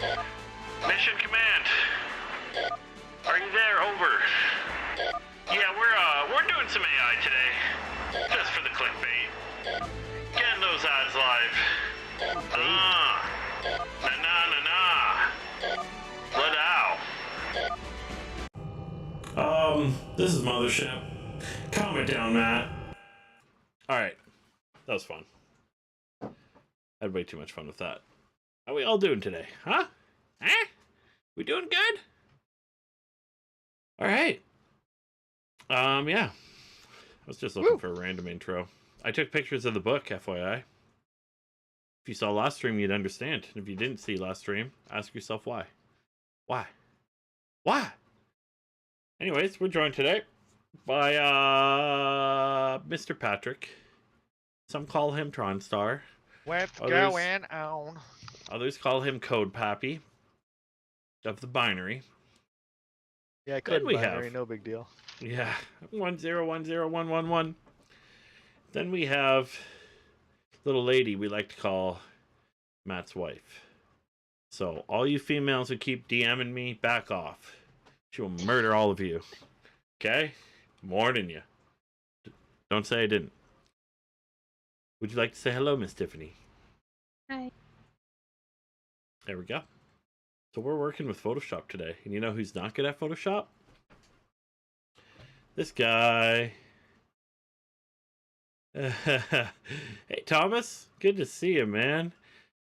Mission command. Are you there? Over. Yeah, we're doing some AI today. Just for the clickbait. Getting those ads live. Let out. This is Mothership. Calm it down, Matt. Alright. That was fun. I had way too much fun with that. How we all doing today? Huh? Huh? We doing good? Alright. Yeah. I was just looking for a random intro. I took pictures of the book, FYI. If you saw last stream, you'd understand. And if you didn't see last stream, ask yourself why. Why? Why? Anyways, we're joined today by Mr. Patrick. Some call him Tronstar. What's going on? Others call him Code Pappy of the binary. Yeah, code binary, no big deal. Yeah, 1010111. Then we have little lady we like to call Matt's wife. So all you females who keep DMing me, back off. She will murder all of you. Okay? I'm warning you. Don't say I didn't. Would you like to say hello, Miss Tiffany? Hi. There we go. So we're working with Photoshop today. And you know who's not good at Photoshop? This guy. Hey, Thomas. Good to see you, man.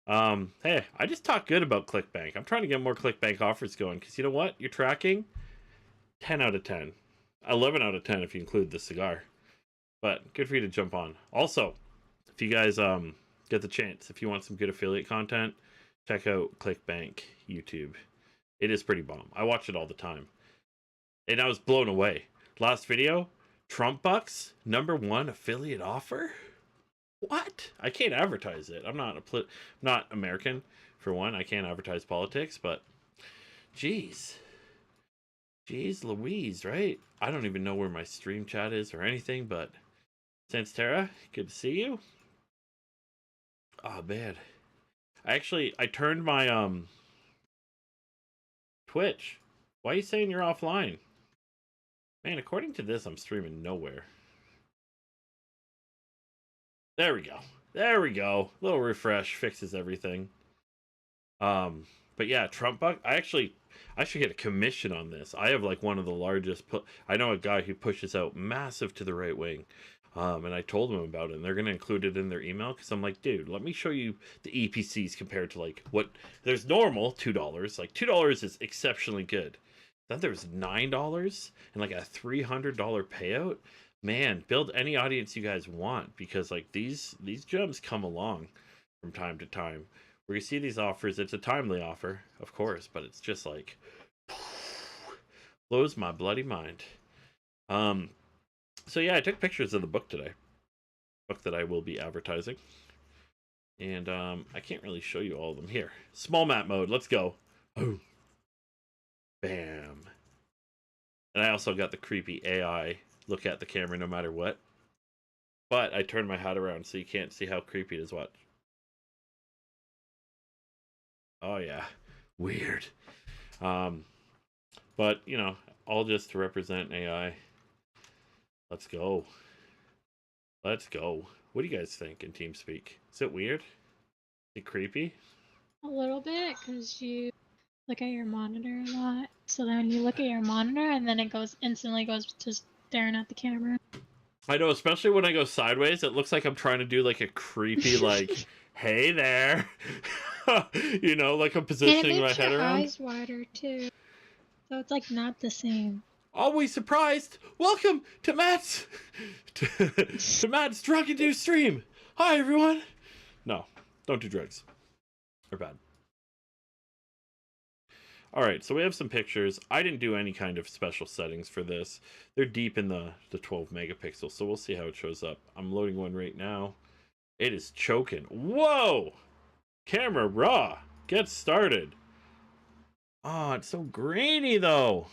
Hey, I just talk good about ClickBank. I'm trying to get more ClickBank offers going. Because you know what? You're tracking 10 out of 10. 11 out of 10 if you include the cigar. But good for you to jump on. Also, if you guys get the chance, if you want some good affiliate content, check out ClickBank YouTube. It is pretty bomb. I watch it all the time. And I was blown away. Last video, Trump Bucks, #1 affiliate offer? What? I can't advertise it. I'm not American, for one. I can't advertise politics, but jeez. Jeez Louise, right? I don't even know where my stream chat is or anything, but Sanstera, good to see you. Oh, man. I turned my Twitch. Why are you saying you're offline? Man, according to this, I'm streaming nowhere. There we go. There we go. Little refresh fixes everything. But yeah, Trump Buck. I should get a commission on this. I have like one of the largest. I know a guy who pushes out massive to the right wing. And I told them about it, and they're going to include it in their email because I'm like, dude, let me show you the EPCs compared to like what there's normal $2. Like $2 is exceptionally good. Then there's $9 and like a $300 payout. Man, build any audience you guys want because like these gems come along from time to time. Where you see these offers, it's a timely offer, of course, but it's just like blows my bloody mind. So yeah, I took pictures of the book today. Book that I will be advertising. And I can't really show you all of them here. Small map mode, let's go. Oh. Bam. And I also got the creepy AI look at the camera no matter what. But I turned my hat around so you can't see how creepy it is. Watch. Oh yeah. Weird. But you know, all just to represent AI. Let's go. Let's go. What do you guys think in TeamSpeak? Is it weird? Is it creepy? A little bit, because you look at your monitor a lot. So then you look at your monitor, and then it instantly goes to staring at the camera. I know, especially when I go sideways, it looks like I'm trying to do like a creepy, like, hey there. You know, like I'm positioning my head around. And it makes your eyes wider, too. So it's like not the same. Always surprised. Welcome to Matt's to Matt's drug-induced stream. Hi everyone. No, don't do drugs. They're bad. All right, so we have some pictures. I didn't do any kind of special settings for this. They're deep in the 12 megapixels, so we'll see how it shows up. I'm loading one right now. It is choking. Whoa! Camera raw. Get started. Oh, it's so grainy though.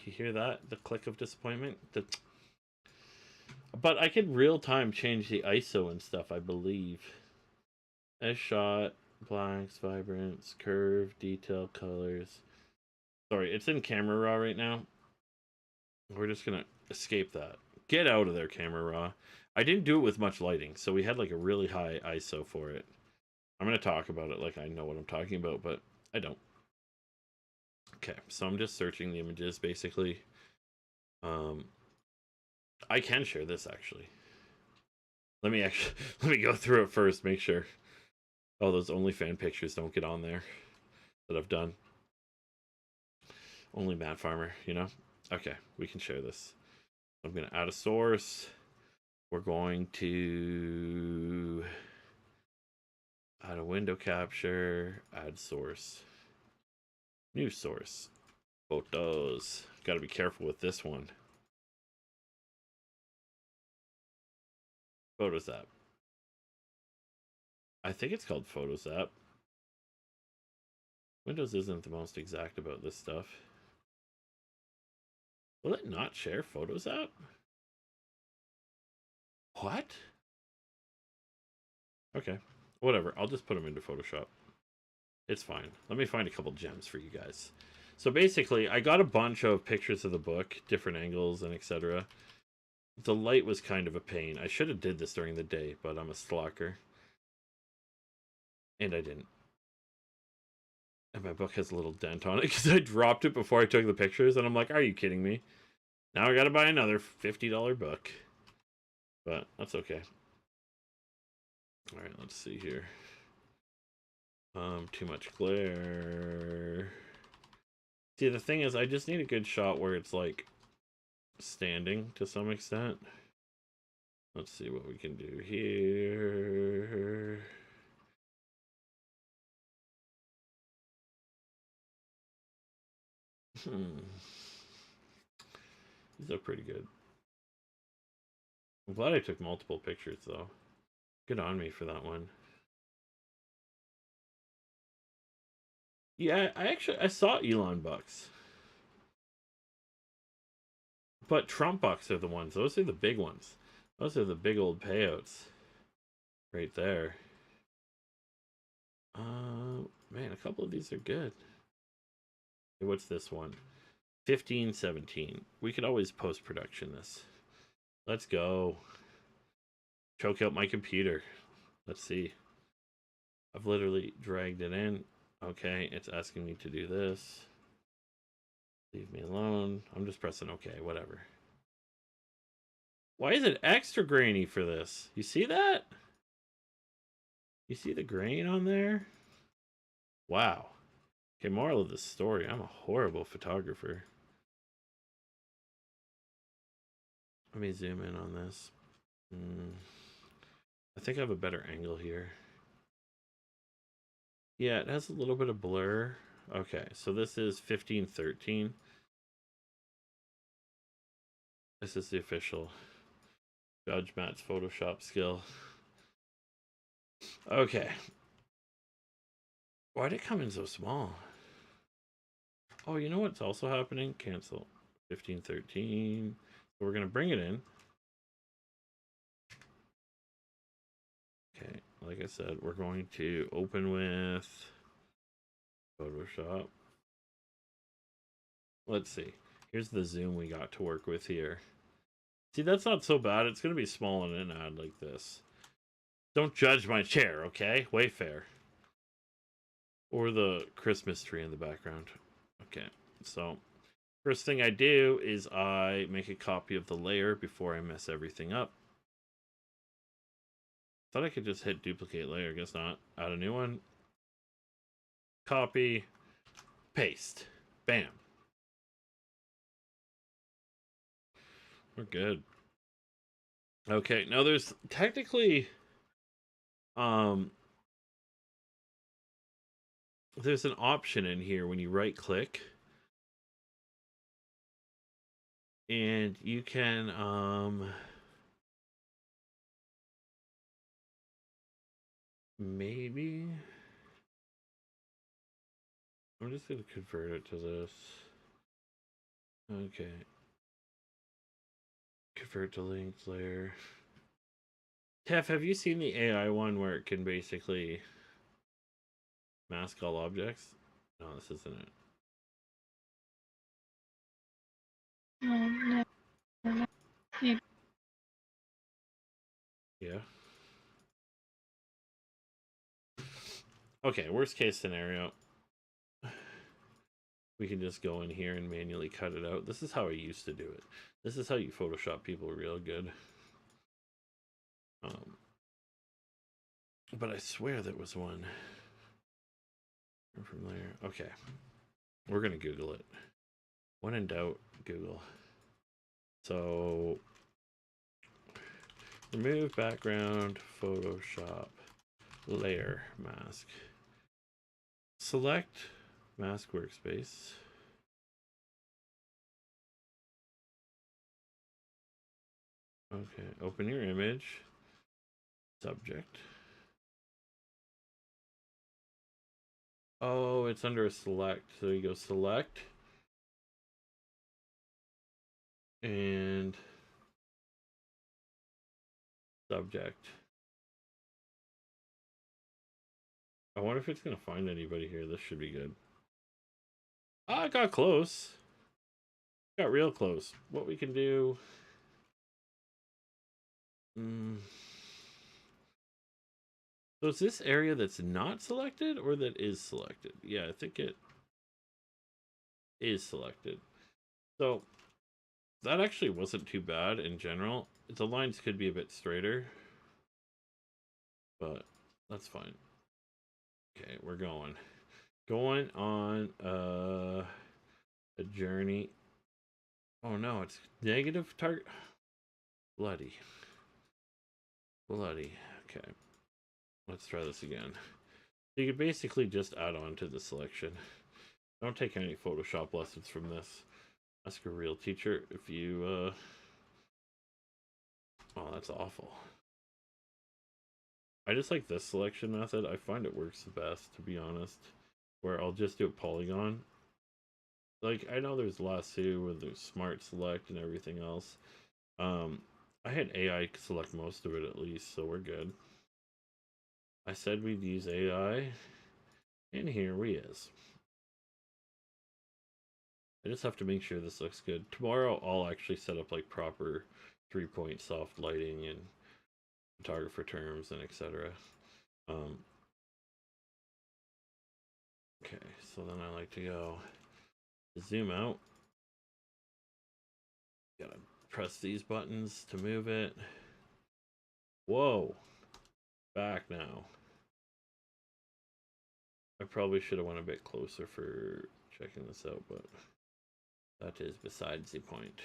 You hear that? The click of disappointment? But I could real time change the ISO and stuff, I believe. S shot, blanks, vibrance, curve, detail, colors. Sorry, it's in camera raw right now. We're just gonna escape that. Get out of there, camera raw. I didn't do it with much lighting, so we had like a really high ISO for it. I'm gonna talk about it like I know what I'm talking about, but I don't. Okay, so I'm just searching the images basically. I can share this actually. Let me go through it first, make sure. Oh, those OnlyFans pictures don't get on there that I've done. Only Matt Farmer, you know? Okay, we can share this. I'm gonna add a source. We're going to add a window capture, add source. New source. Photos. Gotta be careful with this one. Photos app. I think it's called Photos app. Windows isn't the most exact about this stuff. Will it not share Photos app? What? Okay, whatever. I'll just put them into Photoshop. It's fine. Let me find a couple gems for you guys. So basically, I got a bunch of pictures of the book, different angles and etc. The light was kind of a pain. I should have did this during the day, but I'm a slacker. And I didn't. And my book has a little dent on it because I dropped it before I took the pictures. And I'm like, are you kidding me? Now I gotta buy another $50 book. But that's okay. Alright, let's see here. Too much glare. See, the thing is, I just need a good shot where it's like standing to some extent. Let's see what we can do here. These are pretty good. I'm glad I took multiple pictures though. Good on me for that one. Yeah, I saw Elon bucks. But Trump bucks are the ones. Those are the big ones. Those are the big old payouts. Right there. Man, a couple of these are good. Hey, what's this one? 1517. We could always post-production this. Let's go. Choke out my computer. Let's see. I've literally dragged it in. Okay, it's asking me to do this. Leave me alone. I'm just pressing OK, whatever. Why is it extra grainy for this? You see that? You see the grain on there? Wow. Okay, moral of the story. I'm a horrible photographer. Let me zoom in on this. I think I have a better angle here. Yeah, it has a little bit of blur. Okay, so this is 1513. This is the official Judge Matt's Photoshop skill. Okay. Why'd it come in so small? Oh, you know what's also happening? Cancel. 1513. So we're going to bring it in. Okay, like I said, we're going to open with Photoshop. Let's see. Here's the zoom we got to work with here. See, that's not so bad. It's going to be small in an ad like this. Don't judge my chair, okay? Wayfair. Or the Christmas tree in the background. Okay, so first thing I do is I make a copy of the layer before I mess everything up. Thought I could just hit duplicate layer. Guess not. Add a new one. Copy. Paste. Bam. We're good. Okay, now there's technically there's an option in here when you right click and you can maybe I'm just gonna convert it to this. Okay, convert to linked layer, Tef, have you seen the AI one where it can basically mask all objects? No, this isn't it. No. Maybe. Yeah. Okay, worst case scenario. We can just go in here and manually cut it out. This is how I used to do it. This is how you Photoshop people real good. But I swear there was one from there. Okay. We're going to Google it. When in doubt, Google. So, remove background, Photoshop, layer, mask. Select mask workspace. Okay, open your image. Subject. Oh, it's under a select. So you go select. And subject. I wonder if it's going to find anybody here. This should be good. Ah, I got close. Got real close. What we can do... So is this area that's not selected or that is selected? Yeah, I think it is selected. So that actually wasn't too bad in general. The lines could be a bit straighter, but that's fine. Okay, we're going on a journey. Oh no, it's negative target. Bloody. Okay, let's try this again. You could basically just add on to the selection. Don't take any Photoshop lessons from this. Ask a real teacher if you oh, that's awful. I just like this selection method. I find it works the best, to be honest, where I'll just do a polygon. Like, I know there's lasso with the smart select and everything else. I had AI select most of it at least, so we're good. I said we'd use AI, and here we is. I just have to make sure this looks good. Tomorrow I'll actually set up like proper 3-point soft lighting and photographer terms and etc. Okay, so then I like to go zoom out. Gotta press these buttons to move it. Whoa, back now. I probably should have went a bit closer for checking this out, but that is besides the point.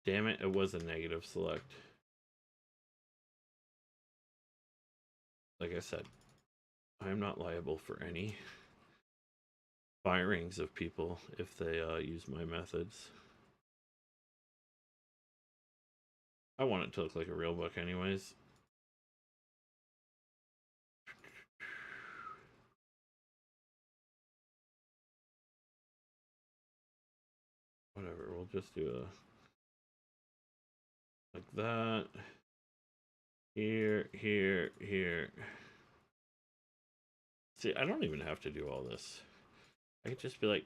Damn it, it was a negative select. Like I said, I'm not liable for any firings of people if they use my methods. I want it to look like a real book anyways. Whatever, we'll just do a like that. Here. See, I don't even have to do all this. I could just be like,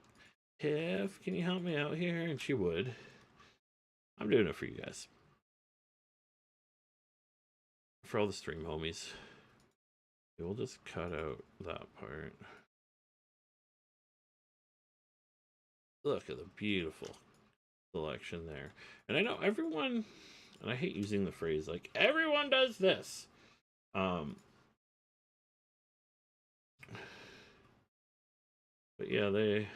Tiff, can you help me out here? And she would. I'm doing it for you guys. For all the stream homies. We'll just cut out that part. Look at the beautiful selection there. And I know everyone, and I hate using the phrase like everyone does this. But yeah, they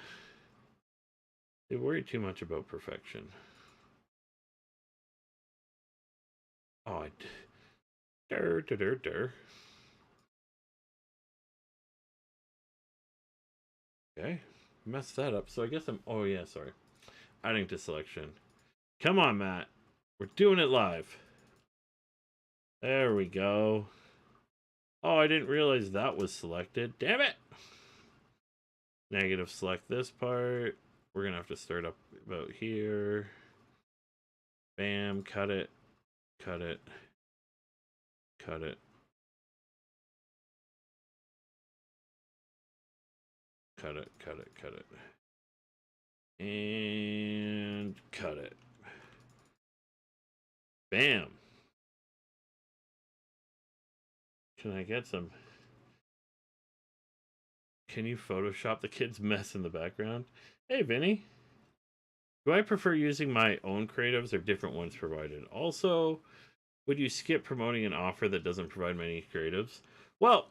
worry too much about perfection. Oh, Okay, messed that up. So I guess I'm. Oh yeah, sorry. Adding to selection. Come on, Matt. We're doing it live. There we go. Oh, I didn't realize that was selected. Damn it! Negative select this part. we're gonna have to start up about here. Bam, cut it, cut it, cut it, cut it, cut it, cut it, and cut it. Bam. Can I get some? Can you Photoshop the kid's mess in the background? Hey, Vinny. Do I prefer using my own creatives or different ones provided? Also, would you skip promoting an offer that doesn't provide many creatives? Well,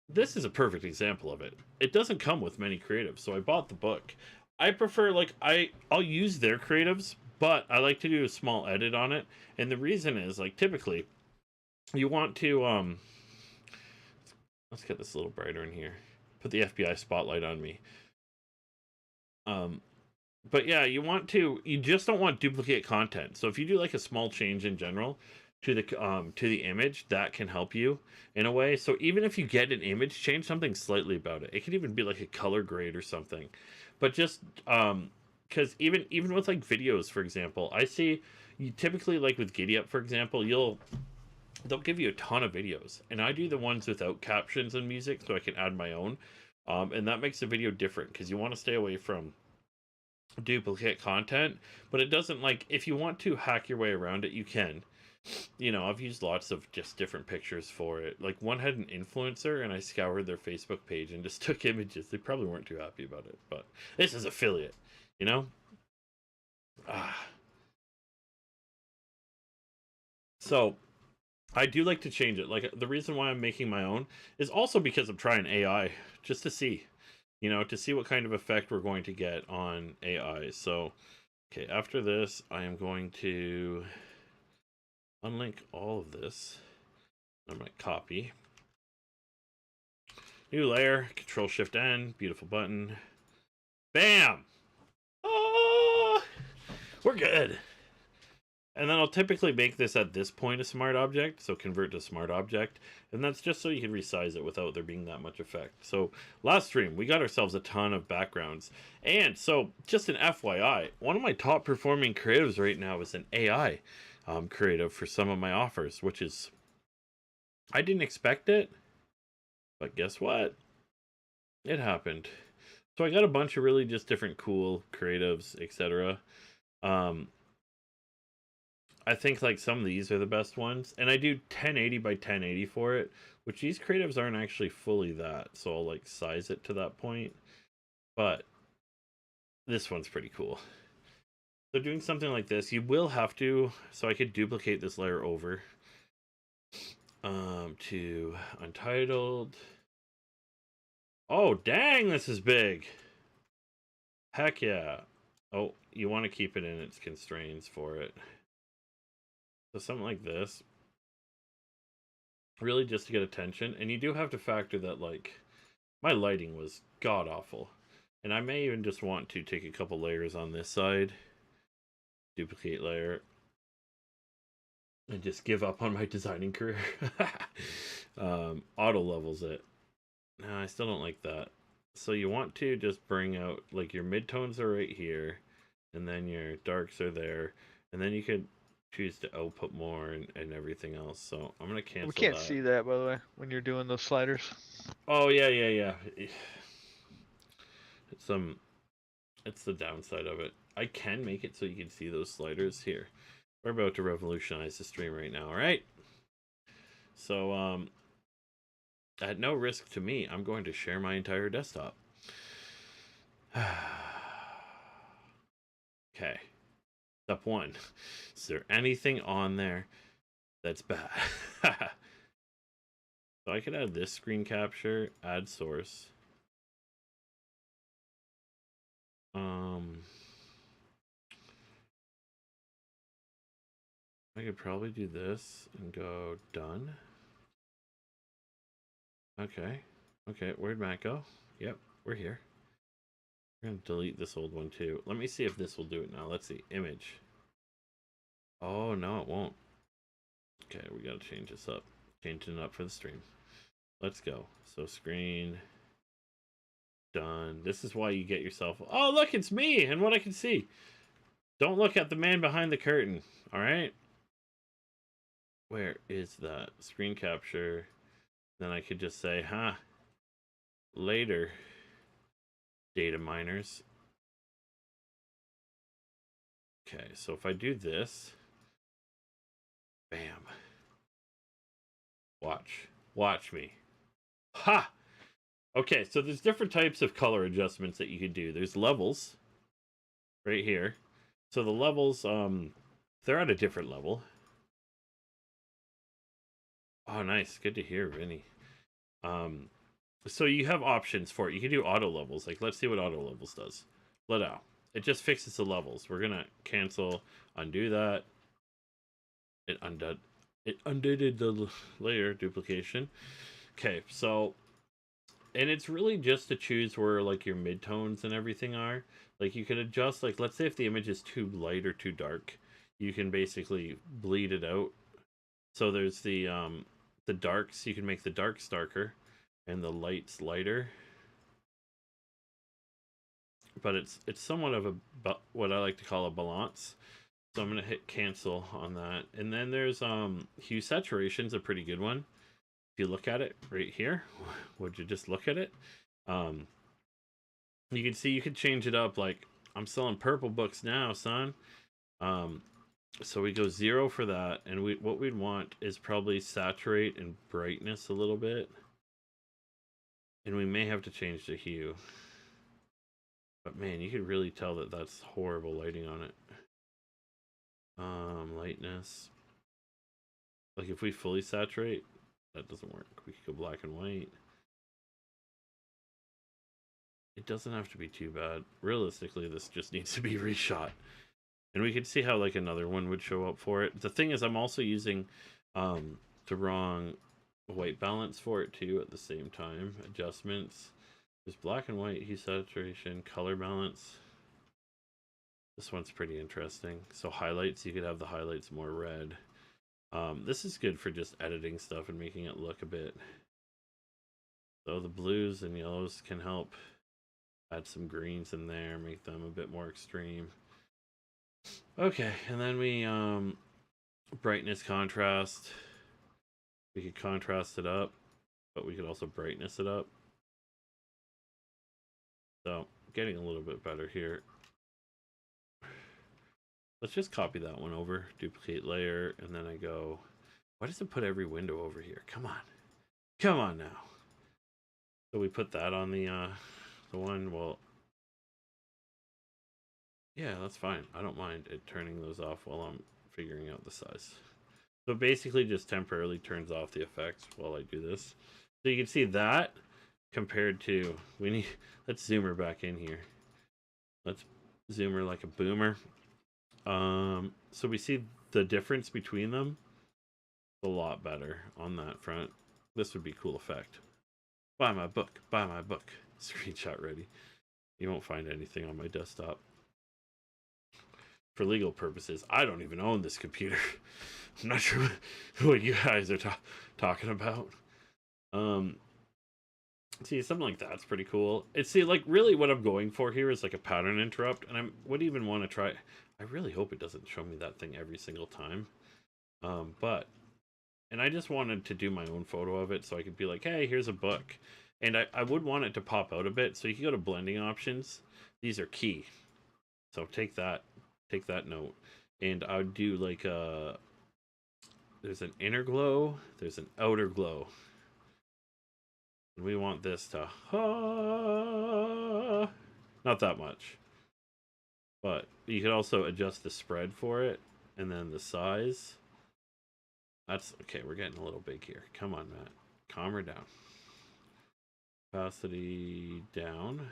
this is a perfect example of it. It doesn't come with many creatives, so I bought the book. I prefer, like, I'll use their creatives, but I like to do a small edit on it. And the reason is, like, typically, you want to, let's get this a little brighter in here. Put the FBI spotlight on me. But yeah, you just don't want duplicate content. So if you do like a small change in general to the image, that can help you in a way. So even if you get an image, change something slightly about it. It could even be like a color grade or something. But just because even with like videos, for example, I see you typically, like with GiddyUp, for example, they'll give you a ton of videos, and I do the ones without captions and music so I can add my own, and that makes the video different because you want to stay away from duplicate content. But it doesn't, like, if you want to hack your way around it, you can. I've used lots of just different pictures for it. Like, one had an influencer and I scoured their Facebook page and just took images. They probably weren't too happy about it, but this is affiliate, so I do like to change it. Like, the reason why I'm making my own is also because I'm trying AI just to see, to see what kind of effect we're going to get on AI. So, okay, after this, I am going to unlink all of this. I'm going to copy. New layer, Control-Shift-N, beautiful button. Bam! Oh, we're good. And then I'll typically make this at this point a smart object, so convert to smart object, and that's just so you can resize it without there being that much effect. So last stream, we got ourselves a ton of backgrounds, and so just an FYI, one of my top performing creatives right now is an AI creative for some of my offers, which is, I didn't expect it, but guess what? It happened. So I got a bunch of really just different cool creatives, etc. I think like some of these are the best ones, and I do 1080 by 1080 for it, which these creatives aren't actually fully that, so I'll like size it to that point. But this one's pretty cool. So doing something like this, you will have to, so I could duplicate this layer over to Untitled. Oh dang, this is big. Heck yeah. Oh, you want to keep it in its constraints for it. So something like this, really just to get attention. And you do have to factor that, like, my lighting was god awful, and I may even just want to take a couple layers on this side, duplicate layer, and just give up on my designing career. Auto levels it. No, I still don't like that. So you want to just bring out, like, your midtones are right here, and then your darks are there, and then you could choose to output more and everything else. So I'm gonna cancel. We can't see that, by the way, when you're doing those sliders. Oh yeah. It's the downside of it. I can make it so you can see those sliders here. We're about to revolutionize the stream right now, all right? So at no risk to me, I'm going to share my entire desktop. Okay. Step 1. Is there anything on there that's bad? So I could add this screen capture, add source. I could probably do this and go done. Okay, where'd Matt go? Yep, we're here. We're gonna delete this old one too. Let me see if this will do it now. Let's see, image. Oh no, it won't. Okay, we gotta change this up. Changing it up for the stream. Let's go. So screen. Done. This is why you get yourself. Oh, look, it's me and what I can see. Don't look at the man behind the curtain. All right. Where is that screen capture? Then I could just say, huh, later, data miners. Okay, so if I do this, bam. Watch me. Ha! Okay, so there's different types of color adjustments that you could do. There's levels right here. So the levels, they're at a different level. Oh, nice. Good to hear, Vinny. So you have options for it. You can do auto levels. Like, let's see what auto levels does. Let out. It just fixes the levels. We're gonna cancel, undo that. It undid the layer duplication. Okay, so, and it's really just to choose where like your midtones and everything are. Like you can adjust, like let's say if the image is too light or too dark, you can basically bleed it out. So there's the darks. You can make the darks darker and the lights lighter. But it's somewhat of a what I like to call a balance. So I'm gonna hit cancel on that, and then there's hue saturation's a pretty good one. If you look at it right here, would you just look at it? You can see you could change it up. Like I'm selling purple books now, son. So we go 0 for that, and what we'd want is probably saturate and brightness a little bit, and we may have to change the hue. But man, you could really tell that that's horrible lighting on it. Lightness. Like if we fully saturate, that doesn't work. We could go black and white. It doesn't have to be too bad. Realistically, this just needs to be reshot. And we can see how like another one would show up for it. The thing is, I'm also using the wrong white balance for it too at the same time. Adjustments. There's black and white, hue saturation, color balance. This one's pretty interesting. So highlights, you could have the highlights more red. This is good for just editing stuff and making it look a bit. So the blues and yellows can help. Add some greens in there, make them a bit more extreme. Okay, and then we brightness contrast. We could contrast it up, but we could also brightness it up. So getting a little bit better here. Let's just copy that one over, duplicate layer, and then I go, why does it put every window over here? Come on now. So we put that on the one. Well, yeah, that's fine. I don't mind it turning those off while I'm figuring out the size. So basically just temporarily turns off the effects while I do this. So you can see that compared to, let's zoom her back in here. Let's zoom her like a boomer. So we see the difference between them. A lot better on that front. This would be a cool effect. Buy my book. Screenshot ready. You won't find anything on my desktop. For legal purposes, I don't even own this computer. I'm not sure what you guys are talking about. See, something like that's pretty cool. It's like really what I'm going for here is like a pattern interrupt, and I would even want to try. I really hope it doesn't show me that thing every single time. And I just wanted to do my own photo of it so I could be like, hey, here's a book. And I would want it to pop out a bit, so you can go to blending options. These are key. So take that note. And I would do like there's an inner glow, there's an outer glow. And we want this to not that much. But you could also adjust the spread for it and then the size. That's okay, we're getting a little big here. Come on, Matt. Calm her down. Opacity down.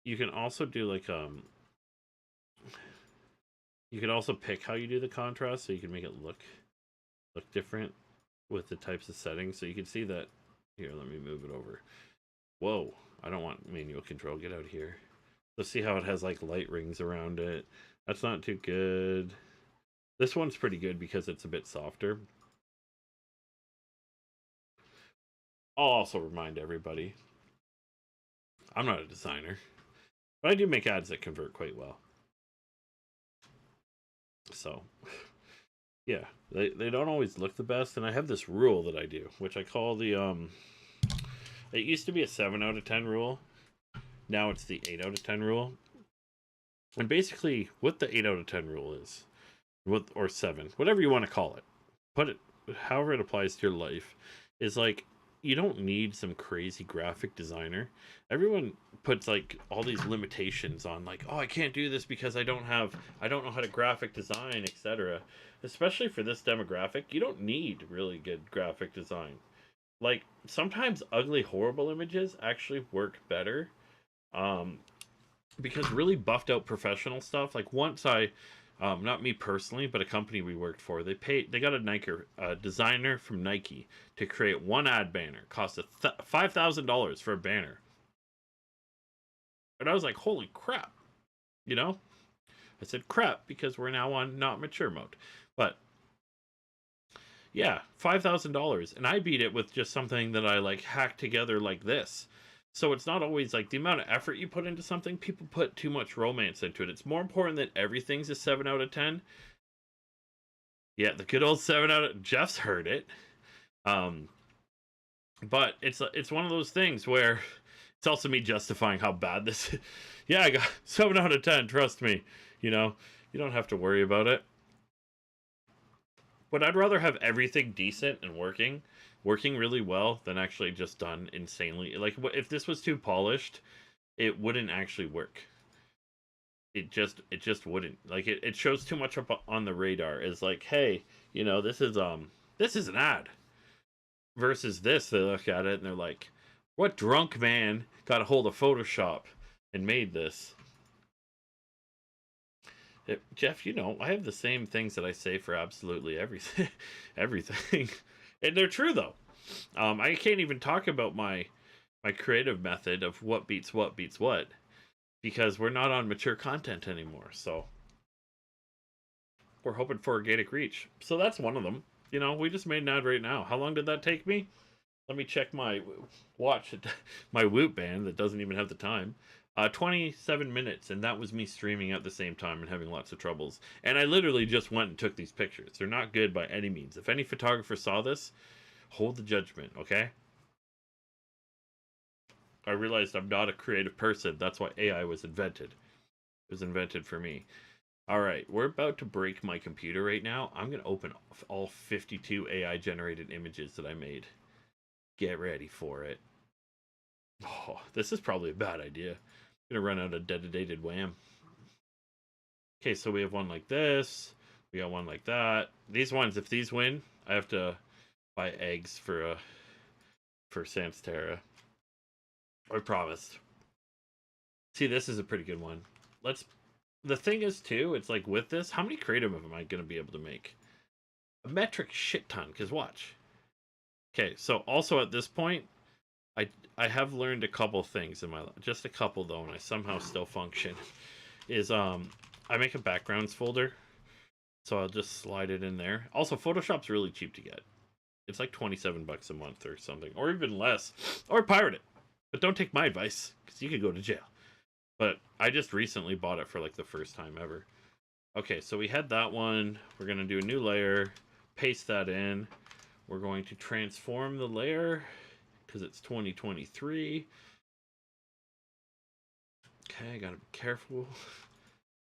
You can also do like you could also pick how you do the contrast, so you can make it look different with the types of settings. So you can see that here. Let me move it over. Whoa! I don't want manual control. Get out of here. Let's see how it has like light rings around it. That's not too good. This one's pretty good because it's a bit softer. I'll also remind everybody, I'm not a designer, but I do make ads that convert quite well. So, yeah, they don't always look the best, and I have this rule that I do, which I call the it used to be a 7 out of 10 rule. Now it's the 8 out of 10 rule. And basically, what the 8 out of 10 rule is, or 7, whatever you want to call it, put it however it applies to your life, is like, you don't need some crazy graphic designer. Everyone puts like all these limitations on, like, oh, I can't do this because I don't know how to graphic design, etc. Especially for this demographic, you don't need really good graphic design. Like, sometimes ugly, horrible images actually work better. Because really buffed out professional stuff, like once I not me personally, but a company we worked for, they got a designer from Nike to create one ad banner. Cost $5,000 for a banner. And I was like, holy crap. You know? I said crap because we're now on not mature mode. But yeah, $5,000, and I beat it with just something that I like hacked together like this. So it's not always like the amount of effort you put into something. People put too much romance into it. It's more important that everything's a 7 out of 10. Yeah, the good old 7 out of... Jeff's heard it. But it's one of those things where it's also me justifying how bad this is. Yeah, I got 7 out of 10, trust me. You know, you don't have to worry about it. But I'd rather have everything decent and working really well than actually just done insanely. Like, if this was too polished, it wouldn't actually work. It just wouldn't. Like, it shows too much up on the radar. It's like, hey, you know, this is an ad. Versus this, they look at it and they're like, what drunk man got a hold of Photoshop and made this? Jeff, you know, I have the same things that I say for absolutely everything. Everything. And they're true, though. I can't even talk about my creative method of what beats what, because we're not on mature content anymore. So we're hoping for organic reach. So that's one of them. You know, we just made an ad right now. How long did that take me? Let me check my watch. My Woot band that doesn't even have the time. 27 minutes, and that was me streaming at the same time and having lots of troubles. And I literally just went and took these pictures. They're not good by any means. If any photographer saw this, hold the judgment, okay? I realized I'm not a creative person. That's why AI was invented. It was invented for me. All right, we're about to break my computer right now. I'm going to open all 52 AI-generated images that I made. Get ready for it. Oh, this is probably a bad idea. I'm going to run out of dedicated WAM. Okay, so we have one like this. We got one like that. These ones, if these win, I have to buy eggs for Sanstera. I promised. See, this is a pretty good one. The thing is, too, it's like with this, how many creative am I going to be able to make? A metric shit ton, because watch. Okay, so also at this point, I have learned a couple things in my life. Just a couple, though, and I somehow still function. Is, I make a backgrounds folder, so I'll just slide it in there. Also, Photoshop's really cheap to get. It's like $27 a month or something, or even less. Or pirate it. But don't take my advice, because you could go to jail. But I just recently bought it for like the first time ever. Okay, so we had that one. We're going to do a new layer, paste that in. We're going to transform the layer because it's 2023. Okay, gotta be careful.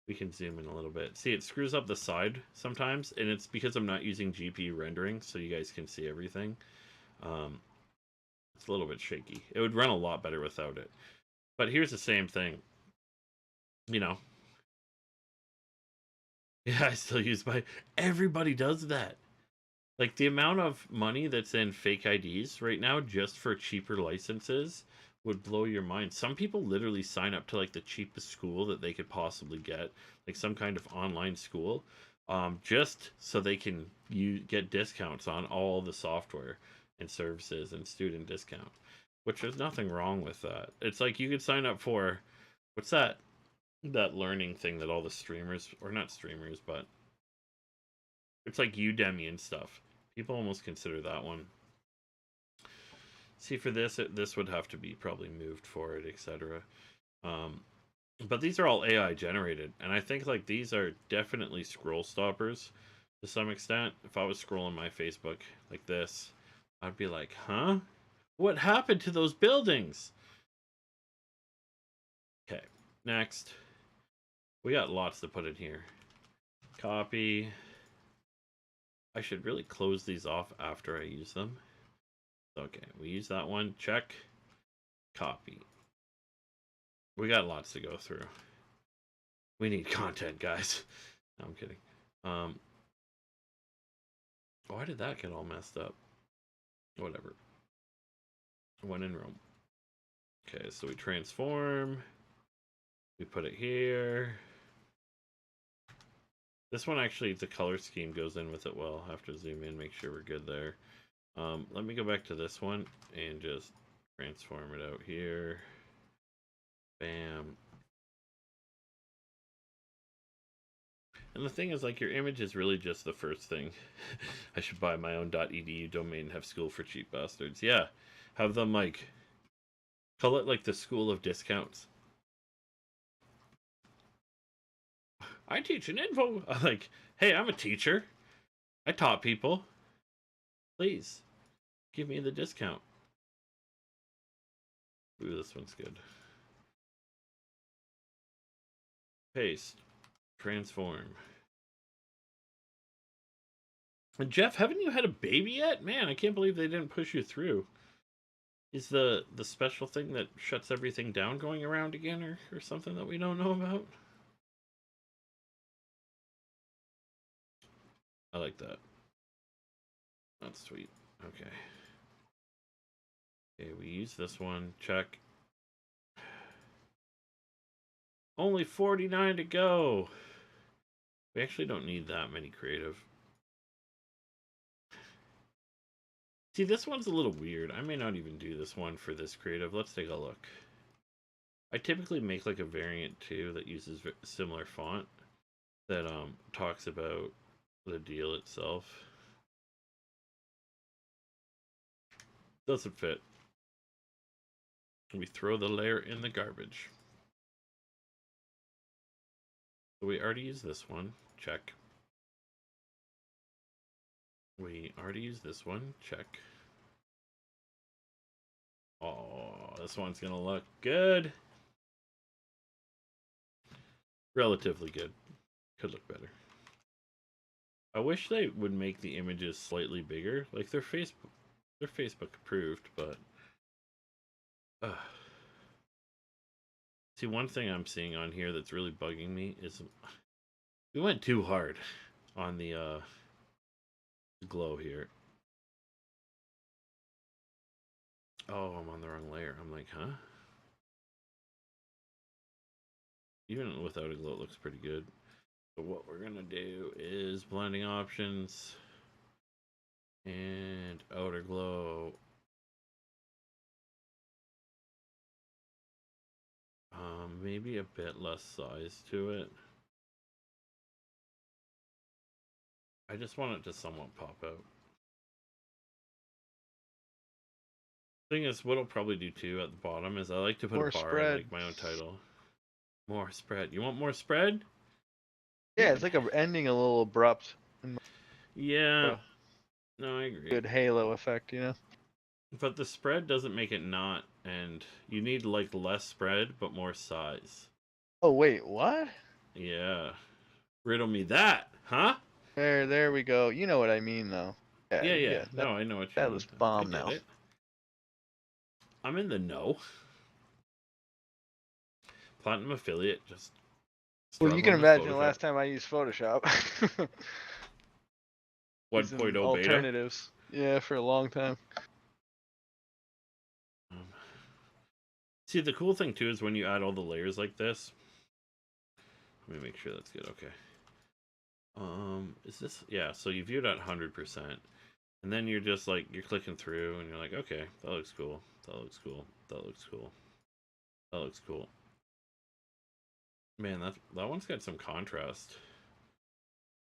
We can zoom in a little bit. See, it screws up the side sometimes, and it's because I'm not using GPU rendering, so you guys can see everything. It's a little bit shaky. It would run a lot better without it. But here's the same thing. You know. Yeah, I still use my... Everybody does that. Like, the amount of money that's in fake IDs right now just for cheaper licenses would blow your mind. Some people literally sign up to, like, the cheapest school that they could possibly get. Like, some kind of online school. Just so they can get discounts on all the software and services and student discount. Which there's nothing wrong with that. It's like you could sign up for... What's that? That learning thing that all the streamers... Or not streamers, but... It's like Udemy and stuff. People almost consider that one. See, for this, this would have to be probably moved forward, etc. But these are all AI generated, and I think like these are definitely scroll stoppers to some extent. If I was scrolling my Facebook like this, I'd be like, huh? What happened to those buildings? Okay, next. We got lots to put in here. Copy. I should really close these off after I use them. Okay, we use that one. Check. Copy. We got lots to go through. We need content, guys. No, I'm kidding. Why did that get all messed up? Whatever. When in Rome. Okay, so we transform. We put it here. This one actually, the color scheme goes in with it well. I have to zoom in, make sure we're good there. Let me go back to this one and just transform it out here. Bam. And the thing is, like, your image is really just the first thing. I should buy my own .edu domain and have school for cheap bastards. Yeah, have them, like, call it, like, the school of discounts. I teach an info. I'm like, hey, I'm a teacher. I taught people. Please, give me the discount. Ooh, this one's good. Paste. Transform. And Jeff, haven't you had a baby yet? Man, I can't believe they didn't push you through. Is the special thing that shuts everything down going around again, or something that we don't know about? I like that. That's sweet. Okay. Okay, we use this one. Check. Only 49 to go. We actually don't need that many creative. See, this one's a little weird. I may not even do this one for this creative. Let's take a look. I typically make like a variant too that uses similar font that talks about the deal itself. Doesn't fit. We throw the layer in the garbage. So we already used this one. Check. We already used this one. Check. Oh, this one's gonna look good. Relatively good. Could look better. I wish they would make the images slightly bigger. Like they're Facebook approved, but see, one thing I'm seeing on here that's really bugging me is we went too hard on the glow here. Oh, I'm on the wrong layer. I'm like, huh? Even without a glow, it looks pretty good. So what we're gonna do is blending options and outer glow. Maybe a bit less size to it. I just want it to somewhat pop out. Thing is, what I'll probably do too at the bottom is I like to put More a bar spread. in, like my own title. More spread. You want more spread? Yeah, it's like ending a little abrupt. Yeah. No, I agree. Good halo effect, you know? But the spread doesn't make it not, and you need like less spread but more size. Oh, wait, what? Yeah. Riddle me that, huh? There we go. You know what I mean, though. Yeah. No, I know what you that mean. was bomb I get now. it. I'm in the know. Platinum affiliate, just. Well, you can imagine the last time I used Photoshop. 1.0 beta. Alternatives. Yeah, for a long time. See, the cool thing too is when you add all the layers like this. Let me make sure that's good. Okay. Is this? Yeah. So you view it at 100%, and then you're just like you're clicking through, and you're like, okay, that looks cool. That looks cool. That looks cool. That looks cool. Man, that one's got some contrast.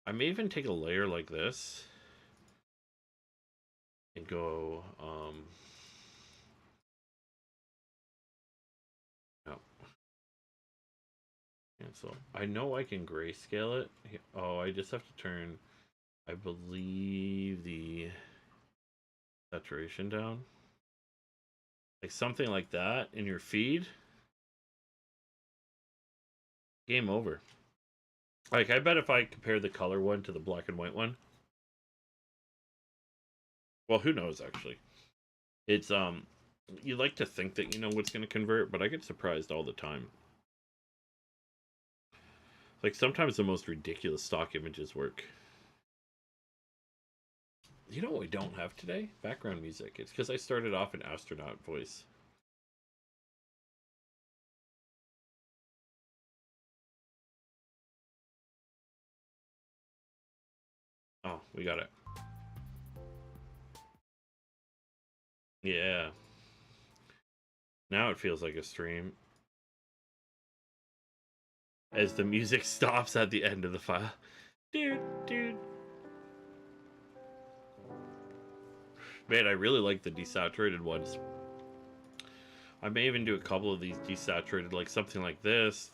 I may even take a layer like this and go And so I know I can grayscale it. Oh, I just have to turn, I believe, the saturation down. Like something like that in your feed. Game over. Like, I bet if I compare the color one to the black and white one. Well, who knows, actually. It's, you like to think that you know what's going to convert, but I get surprised all the time. Like, sometimes the most ridiculous stock images work. You know what we don't have today? Background music. It's because I started off in astronaut voice. Oh, we got it. Yeah. Now it feels like a stream. As the music stops at the end of the file. Dude. Man, I really like the desaturated ones. I may even do a couple of these desaturated, like something like this.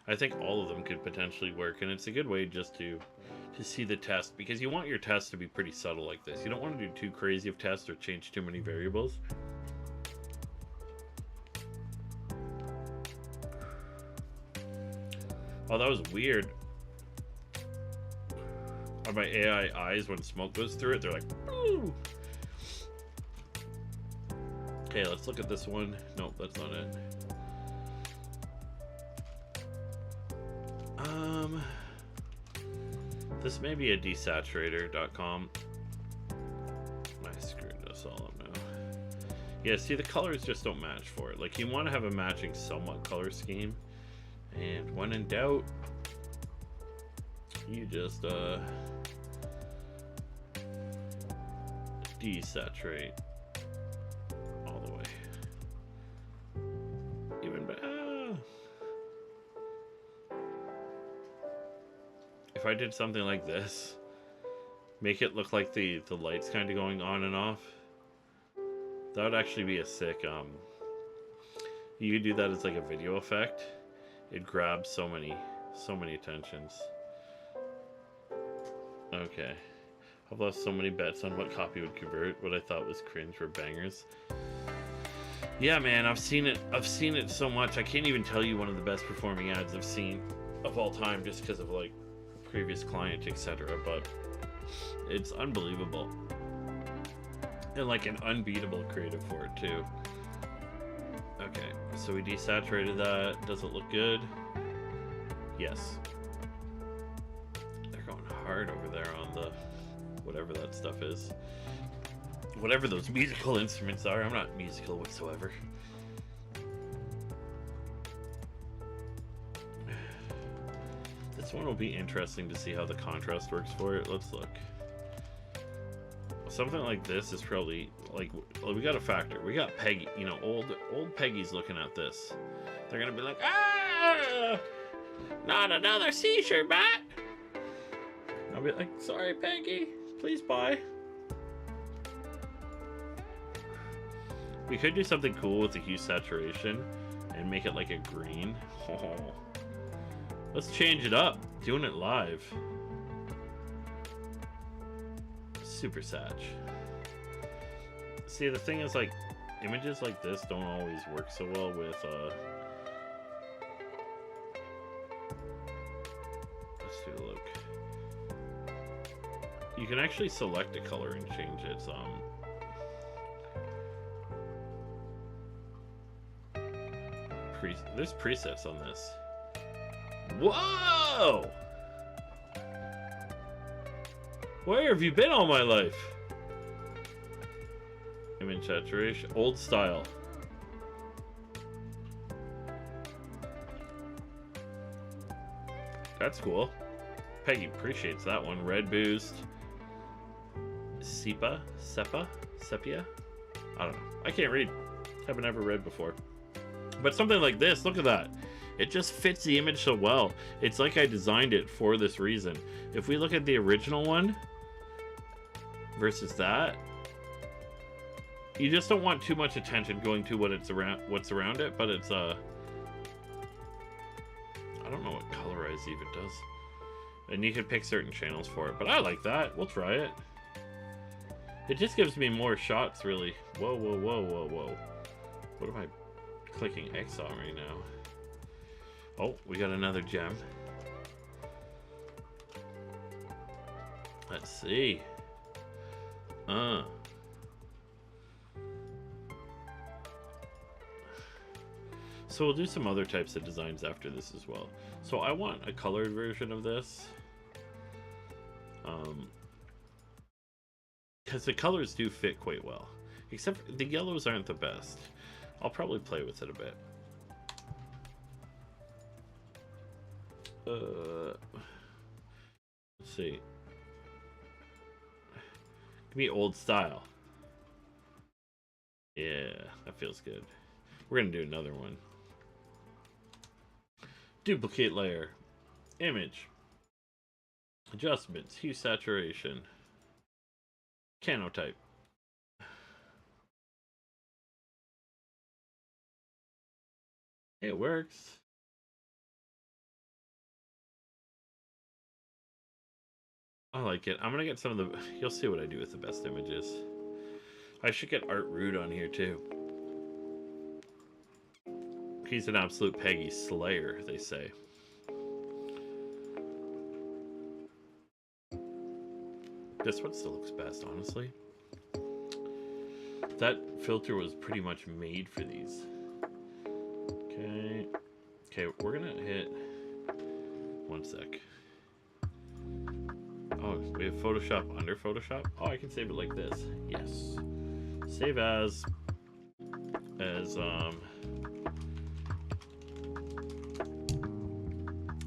I think all of them could potentially work, and it's a good way just to see the test, because you want your test to be pretty subtle like this. You don't want to do too crazy of tests or change too many variables. Oh, that was weird. On my AI eyes, when smoke goes through it, they're like, ooh. Okay, let's look at this one. Nope, that's not it. This may be a desaturator.com. I screwed this all up now. Yeah, see, the colors just don't match for it. Like, you want to have a matching somewhat color scheme. And when in doubt, you just desaturate all the way. Even better. If I did something like this, make it look like the lights kind of going on and off, that would actually be a sick, you could do that as like a video effect. It grabs so many attentions. Okay. I've lost so many bets on what copy would convert. What I thought was cringe were bangers. Yeah, man, I've seen it so much. I can't even tell you one of the best performing ads I've seen of all time, just because of like previous client, etc. But it's unbelievable, and like an unbeatable creative for it too. Okay, so we desaturated that. Does it look good? Yes. They're going hard over there on the whatever that stuff is. Whatever those musical instruments are. I'm not musical whatsoever. This one will be interesting to see how the contrast works for it. Let's look. Something like this is probably like, well, we got a factor. We got Peggy, you know, old Peggy's looking at this. They're gonna be like, ah, not another seizure, Matt. I'll be like, sorry, Peggy, please buy. We could do something cool with the hue saturation and make it like a green. Oh. Let's change it up. Doing it live. Super sag. See, the thing is, like, images like this don't always work so well with let's do a look. You can actually select a color and change its there's presets on this. Whoa! Where have you been all my life? Image saturation, old style. That's cool. Peggy appreciates that one. Red boost. Sepia? I don't know. I can't read. Haven't ever read before. But something like this, look at that. It just fits the image so well. It's like I designed it for this reason. If we look at the original one versus that, you just don't want too much attention going to what's around it, but it's I don't know what colorize even does. And you can pick certain channels for it, but I like that. We'll try it. It just gives me more shots, really. Whoa, whoa, whoa, whoa, whoa. What am I clicking X on right now? Oh, we got another gem. Let's see. So we'll do some other types of designs after this as well. So I want a colored version of this. Because the colors do fit quite well. Except the yellows aren't the best. I'll probably play with it a bit. Let's see. Give me old style. Yeah, that feels good. We're gonna do another one. Duplicate layer. Image. Adjustments. Hue saturation. Canotype. It works. I like it. I'm gonna get some of the... You'll see what I do with the best images. I should get Art Rude on here too. He's an absolute Peggy Slayer, they say. This one still looks best, honestly. That filter was pretty much made for these. Okay. Okay, we're gonna hit... One sec. Oh, we have Photoshop under Photoshop? Oh, I can save it like this. Yes. Save as...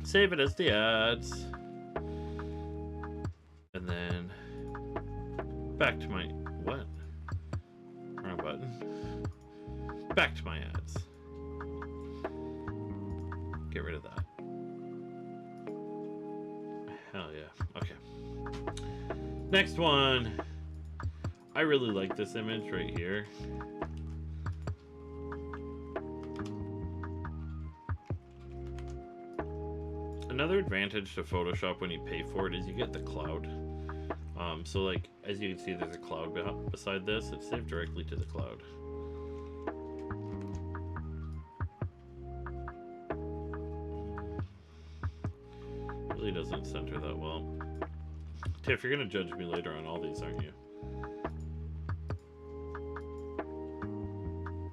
Save it as the ads. And then... Back to my... What? Wrong button. Back to my ads. Get rid of that. Hell yeah. Okay. Next one. I really like this image right here. Another advantage to Photoshop when you pay for it is you get the cloud. So like, as you can see, there's a cloud beside this. It's saved directly to the cloud. Really doesn't center that well. Tiff, you're gonna judge me later on all these, aren't you?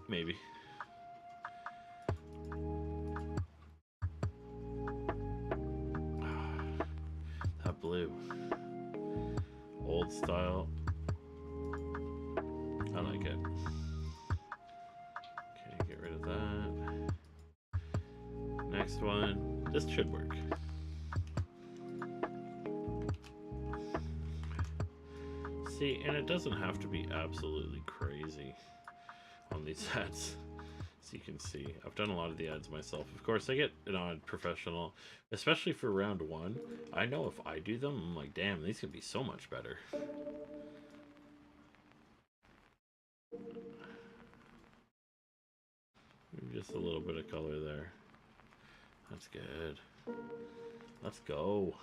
Maybe. That blue. Old style. I like it. Okay, get rid of that. Next one. This should work. See, and it doesn't have to be absolutely crazy on these ads. As you can see, I've done a lot of the ads myself. Of course, I get an odd professional, especially for round one. I know if I do them, I'm like, damn, these could be so much better. Just a little bit of color there. That's good. Let's go.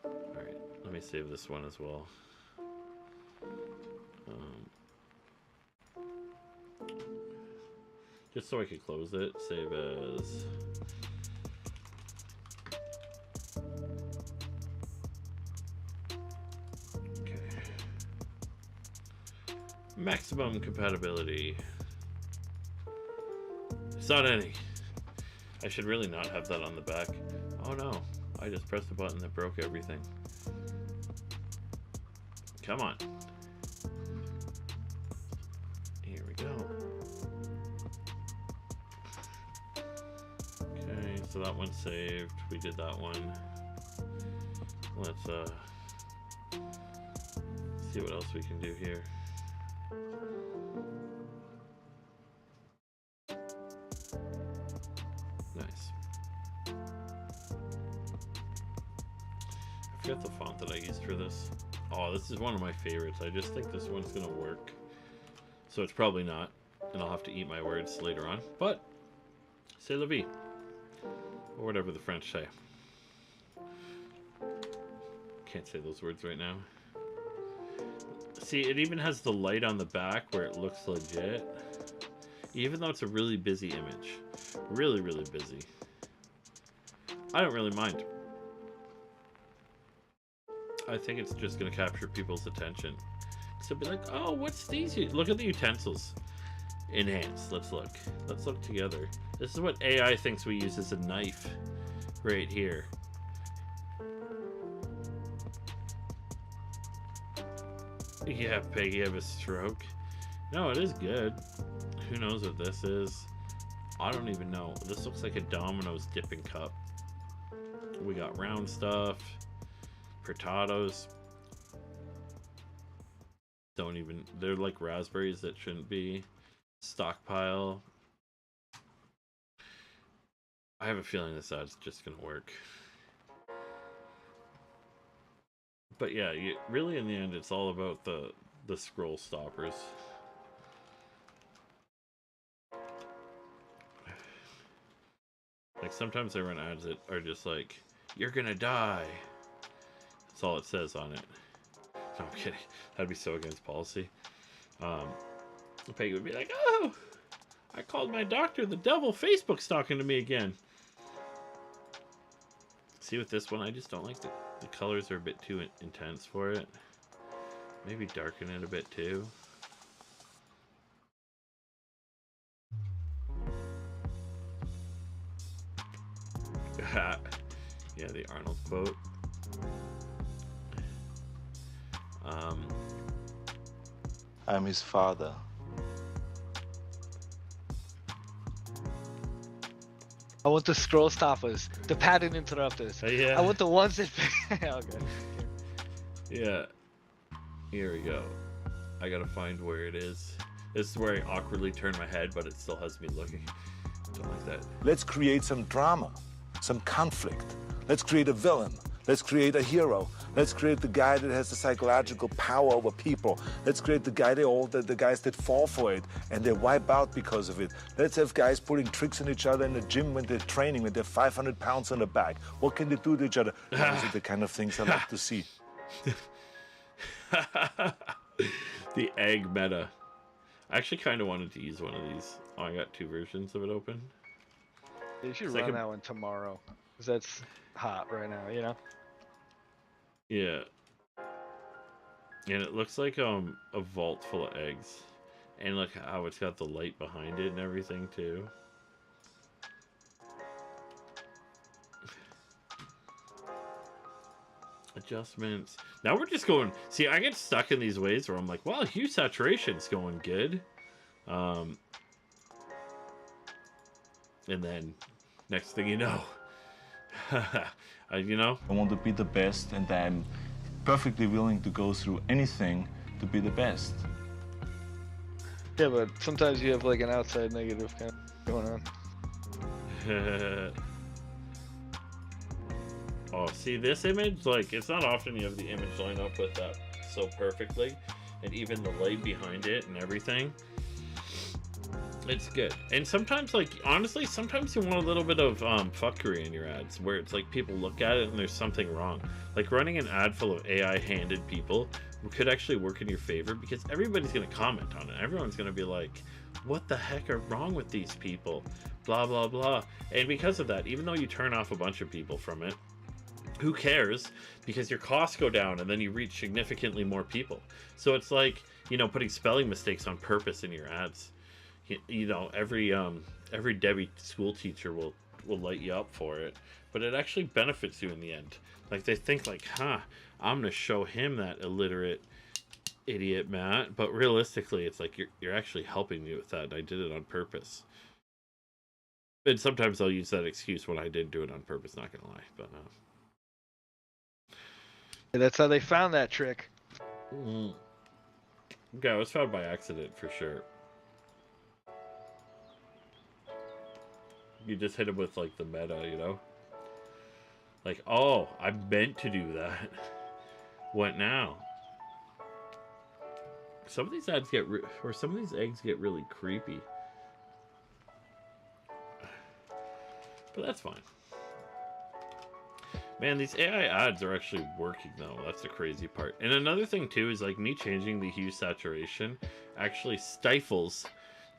Alright, let me save this one as well. Just so I could close it, save as... Okay. Maximum compatibility. It's not any. I should really not have that on the back. Oh no, I just pressed a button that broke everything. Come on. Here we go. Okay, so that one's saved. We did that one. Let's see what else we can do here. Nice. I forgot the font that I used for this. Oh, this is one of my favorites. I just think this one's gonna work. So it's probably not, and I'll have to eat my words later on. But, c'est la vie. Or whatever the French say. Can't say those words right now. See, it even has the light on the back where it looks legit. Even though it's a really busy image. Really, really busy. I don't really mind. I think it's just going to capture people's attention. So be like, oh, what's these? Look at the utensils. Enhance. Let's look. Let's look together. This is what AI thinks we use as a knife. Right here. Yeah, Peggy have a stroke. No, it is good. Who knows what this is? I don't even know. This looks like a Domino's dipping cup. We got round stuff. Potatoes. Don't even... They're like raspberries that shouldn't be. Stockpile. I have a feeling this ad's just gonna work. But yeah, really in the end, it's all about the scroll stoppers. Like sometimes I run ads that are just like, "You're gonna die." That's all it says on it. No, I'm kidding. That'd be so against policy. Peggy would be like, "Oh, I called my doctor. The devil Facebook's talking to me again." See, with this one, I just don't like the colors are a bit too intense for it. Maybe darken it a bit too. Yeah, the Arnold quote. I'm his father. I want the scroll stoppers, the pattern interrupters. Yeah. I want the ones that. Okay. Yeah. Here we go. I gotta find where it is. This is where I awkwardly turn my head, but it still has me looking. Don't like that. Let's create some drama, some conflict. Let's create a villain. Let's create a hero. Let's create the guy that has the psychological power over people. Let's create the guy the guys that fall for it and they wipe out because of it. Let's have guys pulling tricks on each other in the gym when they're training, when they're 500 pounds on the back. What can they do to each other? Those are the kind of things I like to see. The egg meta. I actually kind of wanted to use one of these. Oh, I got two versions of it open. You should run that one tomorrow, because that's hot right now, you know? Yeah. And it looks like a vault full of eggs. And look how it's got the light behind it and everything too. Adjustments. Now we're just going... See, I get stuck in these ways where I'm like, well, hue saturation's going good. And then, next thing you know... you know? I want to be the best, and I'm perfectly willing to go through anything to be the best. Yeah, but sometimes you have like an outside negative kind of going on. Oh, see this image? Like, it's not often you have the image line up with that so perfectly. And even the light behind it and everything. It's good. And sometimes, like, honestly, sometimes you want a little bit of fuckery in your ads, where it's like people look at it and there's something wrong. Like, running an ad full of AI-handed people could actually work in your favor, because everybody's going to comment on it. Everyone's going to be like, what the heck are wrong with these people? Blah, blah, blah. And because of that, even though you turn off a bunch of people from it, who cares? Because your costs go down and then you reach significantly more people. So it's like, you know, putting spelling mistakes on purpose in your ads. You know, every Debbie school teacher will light you up for it, but it actually benefits you in the end. Like, they think like, I'm gonna show him that illiterate idiot Matt, but realistically it's like you're actually helping me with that, and I did it on purpose. And sometimes I'll use that excuse when I didn't do it on purpose, not gonna lie, but That's how they found that trick. yeah, it was found by accident for sure. You just hit him with, like, the meta, you know? Like, oh, I meant to do that. What now? Some of these ads get... or some of these eggs get really creepy. But that's fine. Man, these AI ads are actually working though. That's the crazy part. And another thing too is like me changing the hue saturation actually stifles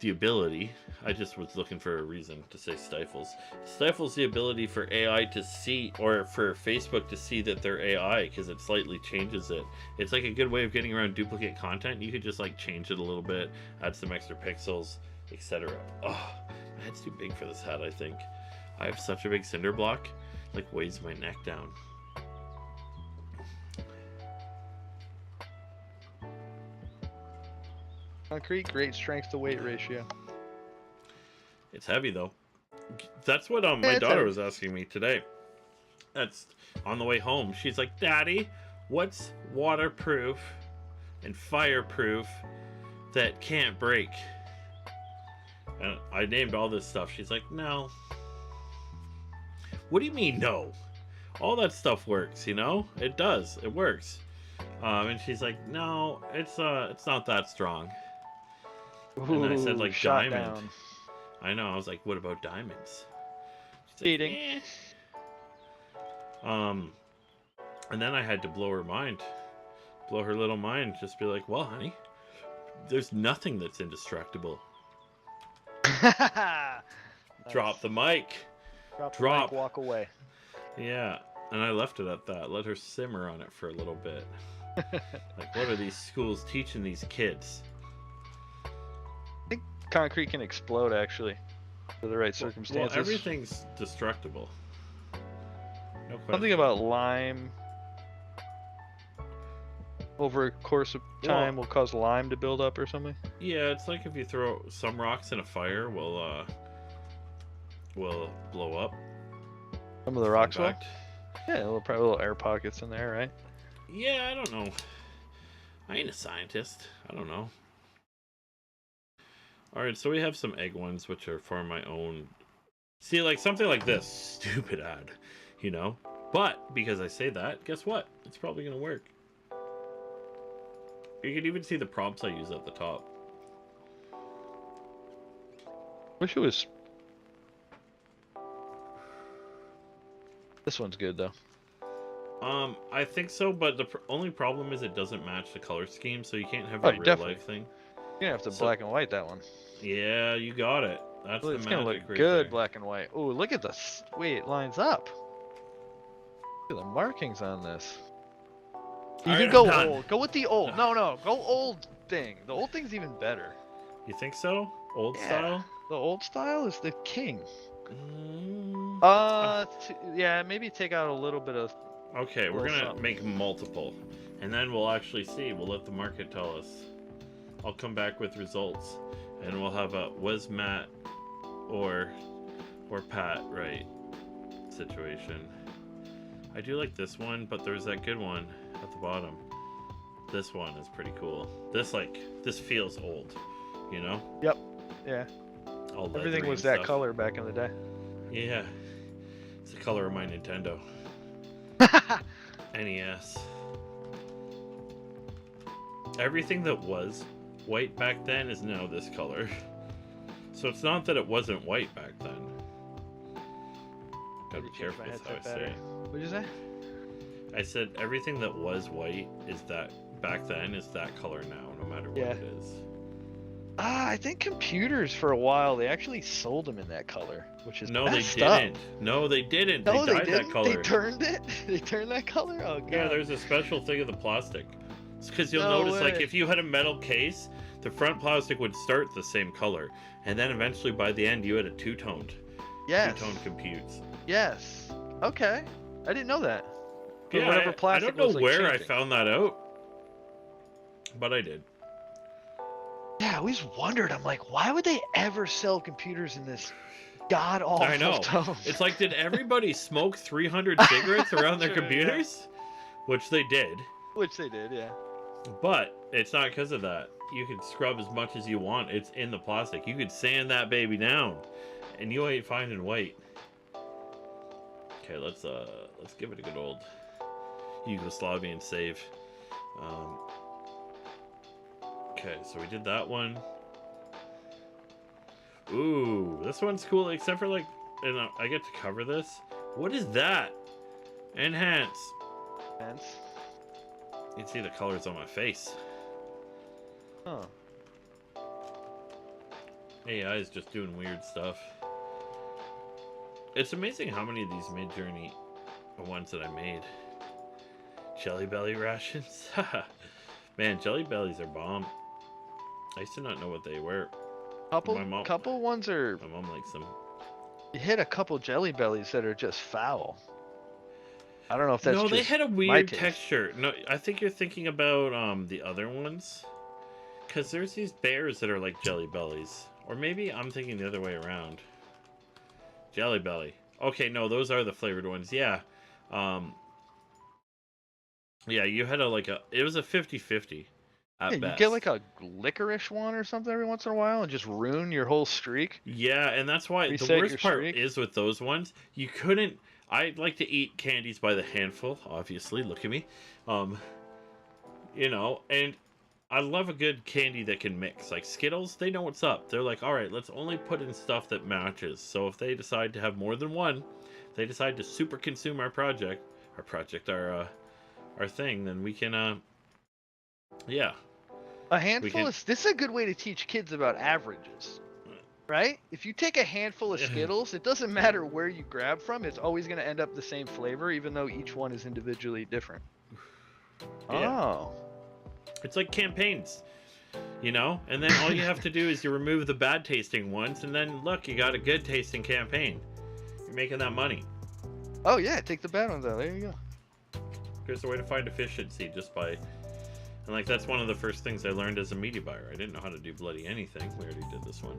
the ability. I just was looking for a reason to say stifles. Stifles the ability for AI to see, or for Facebook to see that they're AI, because it slightly changes it. It's like a good way of getting around duplicate content. You could just like change it a little bit, add some extra pixels, etc. Oh, my head's too big for this hat, I think. I have such a big cinder block, like weighs my neck down. Concrete, great strength to weight ratio. It's heavy though. That's what my it's daughter heavy. was asking me today. That's on the way home. She's like, Daddy, what's waterproof and fireproof that can't break? And I named all this stuff. She's like, no. What do you mean no? All that stuff works, you know? It does. It works. And she's like, no, it's not that strong. And then I said, like, shot diamond. down. I know. I was like, what about diamonds? She's like, Cheating. "Eh." And then I had to blow her mind. Blow her little mind. Just be like, well, honey, there's nothing that's indestructible. Drop the mic. Drop. The mic, walk away. Yeah. And I left it at that. Let her simmer on it for a little bit. Like, what are these schools teaching these kids? I think concrete can explode, actually, for the right circumstances. Well, everything's destructible. No question. Something about lime over a course of time will cause lime to build up or something. Yeah, it's like if you throw some rocks in a fire, will blow up. Some of the rocks will? fact. Yeah, probably little air pockets in there, right? Yeah, I don't know. I ain't a scientist. I don't know. Alright, so we have some egg ones, which are for my own... See, like, something like this. Stupid ad. You know? But, because I say that, guess what? It's probably going to work. You can even see the prompts I use at the top. Wish it was... This one's good, though. I think so, but the only problem is it doesn't match the color scheme, so you can't have Oh, a real definitely. life thing. You're gonna have to black and white that one. Yeah, you got it. That's the It's magic gonna look right good there. black and white. Oh, look at this. Wait, it lines up. Look at the markings on this. You Alright, can go I'm done. old. Go with the old. No, go old thing. The old thing's even better. You think so? Old Yeah. style? The old style is the king. Mm, Yeah, maybe take out a little bit of... okay, we're little gonna something. make multiple, and then we'll actually see. We'll let the market tell us. I'll come back with results, and we'll have a was Matt or Pat right situation. I do like this one, but there's that good one at the bottom. This one is pretty cool. This feels old, you know? Yep. Yeah. All Everything leathery was and that stuff. color back in the day. Yeah, it's the color of my Nintendo NES. Everything that was white back then is now this color. So it's not that it wasn't white back then. Gotta be careful with how I say it. What'd you say? I said everything that was white is that back then is that color now, no matter what Yeah. it is. I think computers for a while they actually sold them in that color, which is No, they messed up. didn't. No, they didn't. No, they they dyed didn't. that color. They turned it. They turned that color. Oh god. Yeah, there's a special thing of the plastic. It's because you'll No notice, like, way. if you had a metal case, the front plastic would start the same color, and then eventually by the end you had a two-toned computes. Yes. Okay. I didn't know that. But Yeah, whatever I plastic don't know was, like, where I changing. found that out, but I did. Yeah, I always wondered. I'm like, why would they ever sell computers in this god awful I know. tone? It's like, did everybody smoke 300 cigarettes around their True, yeah. computers? Which they did. Which they did, yeah. But it's not because of that. You can scrub as much as you want. It's in the plastic. You could sand that baby down, and you ain't finding white. Okay, let's give it a good old Yugoslavian save. Okay, so we did that one. Ooh, this one's cool, except for like, and I get to cover this. What is that? Enhance. Hence. You can see the colors on my face. Huh. AI is just doing weird stuff. It's amazing how many of these mid-journey ones that I made. Jelly Belly rations? Man, Jelly Bellies are bomb. I used to not know what they were. Couple ones are. My mom likes them. You hit a couple Jelly Bellies that are just foul. I don't know if that's no, just they had a my weird taste. texture. No, I think you're thinking about the other ones. Because there's these bears that are like Jelly Bellies. Or maybe I'm thinking the other way around. Jelly Belly. Okay, no, those are the flavored ones. Yeah. Yeah, you had it was a 50-50 at Yeah, best. you get like a licorice one or something every once in a while and just ruin your whole streak. Yeah, and that's why Reset the your worst part streak. is with those ones, you couldn't. I like to eat candies by the handful, obviously. Look at me. You know, and I love a good candy that can mix. Like Skittles, they know what's up. They're like, all right, let's only put in stuff that matches. So if they decide to have more than one, if they decide to super consume our thing, then we can, yeah. A handful is this is a good way to teach kids about averages. Right? If you take a handful of Skittles, it doesn't matter where you grab from, it's always going to end up the same flavor, even though each one is individually different. Yeah. Oh. It's like campaigns, you know? And then all you have to do is you remove the bad tasting ones, and then look, you got a good tasting campaign. You're making that money. Oh, yeah, take the bad ones out. There you go. There's a way to find efficiency just by. And like that's one of the first things I learned as a media buyer. I didn't know how to do bloody anything. We already did this one.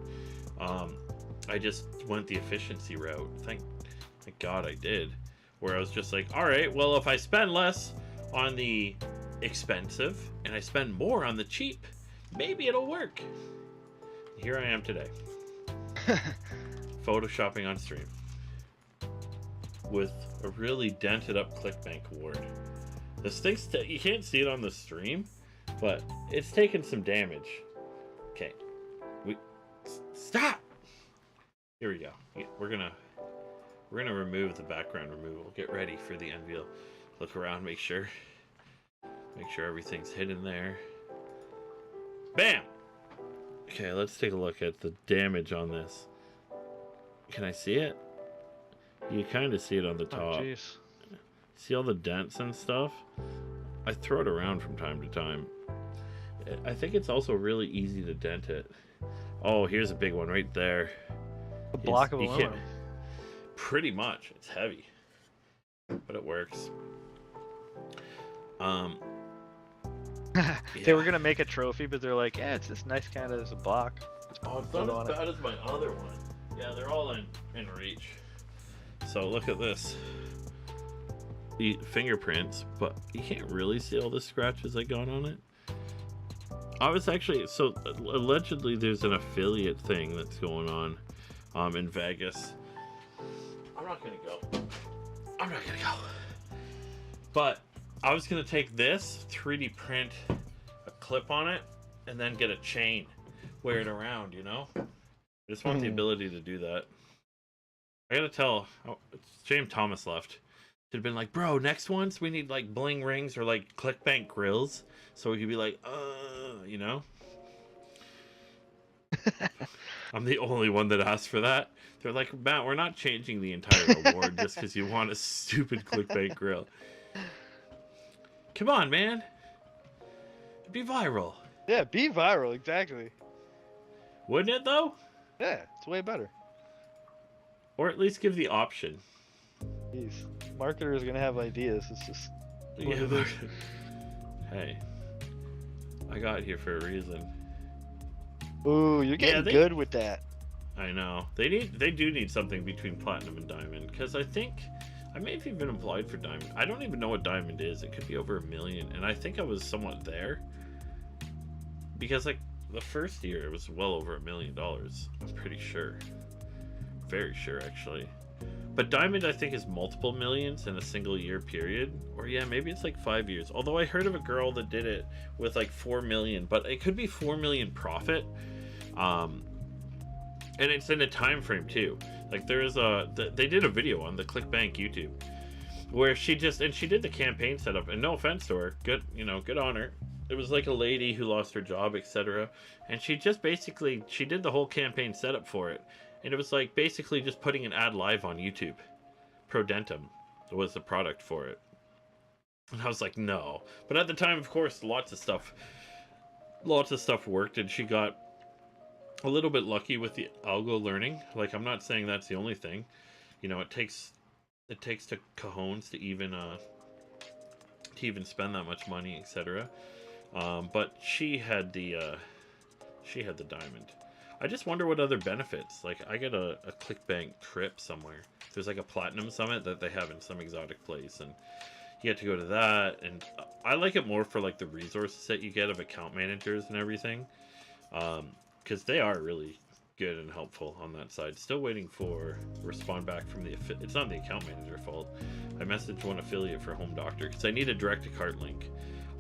I just went the efficiency route. Thank God I did. Where I was just like, all right, well, if I spend less on the expensive and I spend more on the cheap, maybe it'll work. Here I am today. Photoshopping on stream. With a really dented up ClickBank award. This thing's you can't see it on the stream, but it's taken some damage. Okay, stop. Here we go. Yeah, we're gonna remove the background removal. Get ready for the unveil. Look around, make sure everything's hidden there. Bam. Okay, let's take a look at the damage on this. Can I see it? You kind of see it on the top. Oh, jeez. See all the dents and stuff? I throw it around from time to time. I think it's also really easy to dent it. Oh, here's a big one right there. A block of aluminum. Pretty much. It's heavy. But it works. They were going to make a trophy, but they're like, yeah, it's this nice kind of as a block. Oh, it's not as bad as my other one. Yeah, they're all in reach. So look at this. Fingerprints, but you can't really see all the scratches I got on it. I was actually, so allegedly there's an affiliate thing that's going on in Vegas. I'm not gonna go. But I was gonna take this 3D print a clip on it and then get a chain, wear it around, you know. I just want the ability to do that. I gotta tell, James Thomas left. Should have been like, bro, next ones we need like bling rings or like ClickBank grills, so we could be like, you know. I'm the only one that asked for that. They're like, Matt, we're not changing the entire award just because you want a stupid ClickBank grill. Come on, man. Be viral. Yeah, be viral, exactly. Wouldn't it though? Yeah, it's way better. Or at least give the option. Jeez. Marketers are going to have ideas. It's just... Yeah, hey. I got here for a reason. Ooh, you're getting good with that. I know. They do need something between platinum and diamond, because I think I may have even applied for diamond. I don't even know what diamond is. It could be over $1 million, and I think I was somewhat there. Because like the first year it was well over $1 million. I'm pretty sure. Very sure actually. But diamond I think is multiple millions in a single year period. Or yeah, maybe it's like 5 years. Although I heard of a girl that did it with like 4 million, but it could be 4 million profit. And it's in a time frame too. Like there is they did a video on the ClickBank YouTube where she did the campaign setup, and no offense to her, good on her. It was like a lady who lost her job, etc. And she did the whole campaign setup for it, and it was like basically just putting an ad live on YouTube. Prodentum was the product for it, and I was like, no. But at the time, of course, lots of stuff worked, and she got a little bit lucky with the algo learning. Like, I'm not saying that's the only thing. It takes to cajones to even spend that much money, etc. But she had the diamond. I just wonder what other benefits. Like, I get a ClickBank trip somewhere. There's like a platinum summit that they have in some exotic place, and you get to go to that. And I like it more for like the resources that you get of account managers and everything, because they are really good and helpful on that side. Still waiting for respond back from it's not the account manager fault. I messaged one affiliate for Home Doctor because I need a direct to cart link.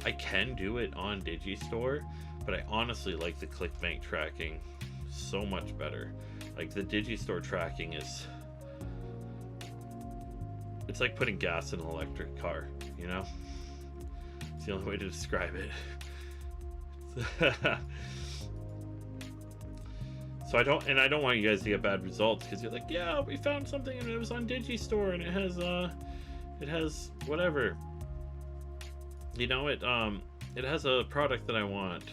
I can do it on Digistore, but I honestly like the ClickBank tracking so much better. Like, the Digistore tracking it's like putting gas in an electric car, It's the only way to describe it. So I don't want you guys to get bad results, because you're like, yeah, we found something and it was on Digistore and it has whatever. It has a product that I want.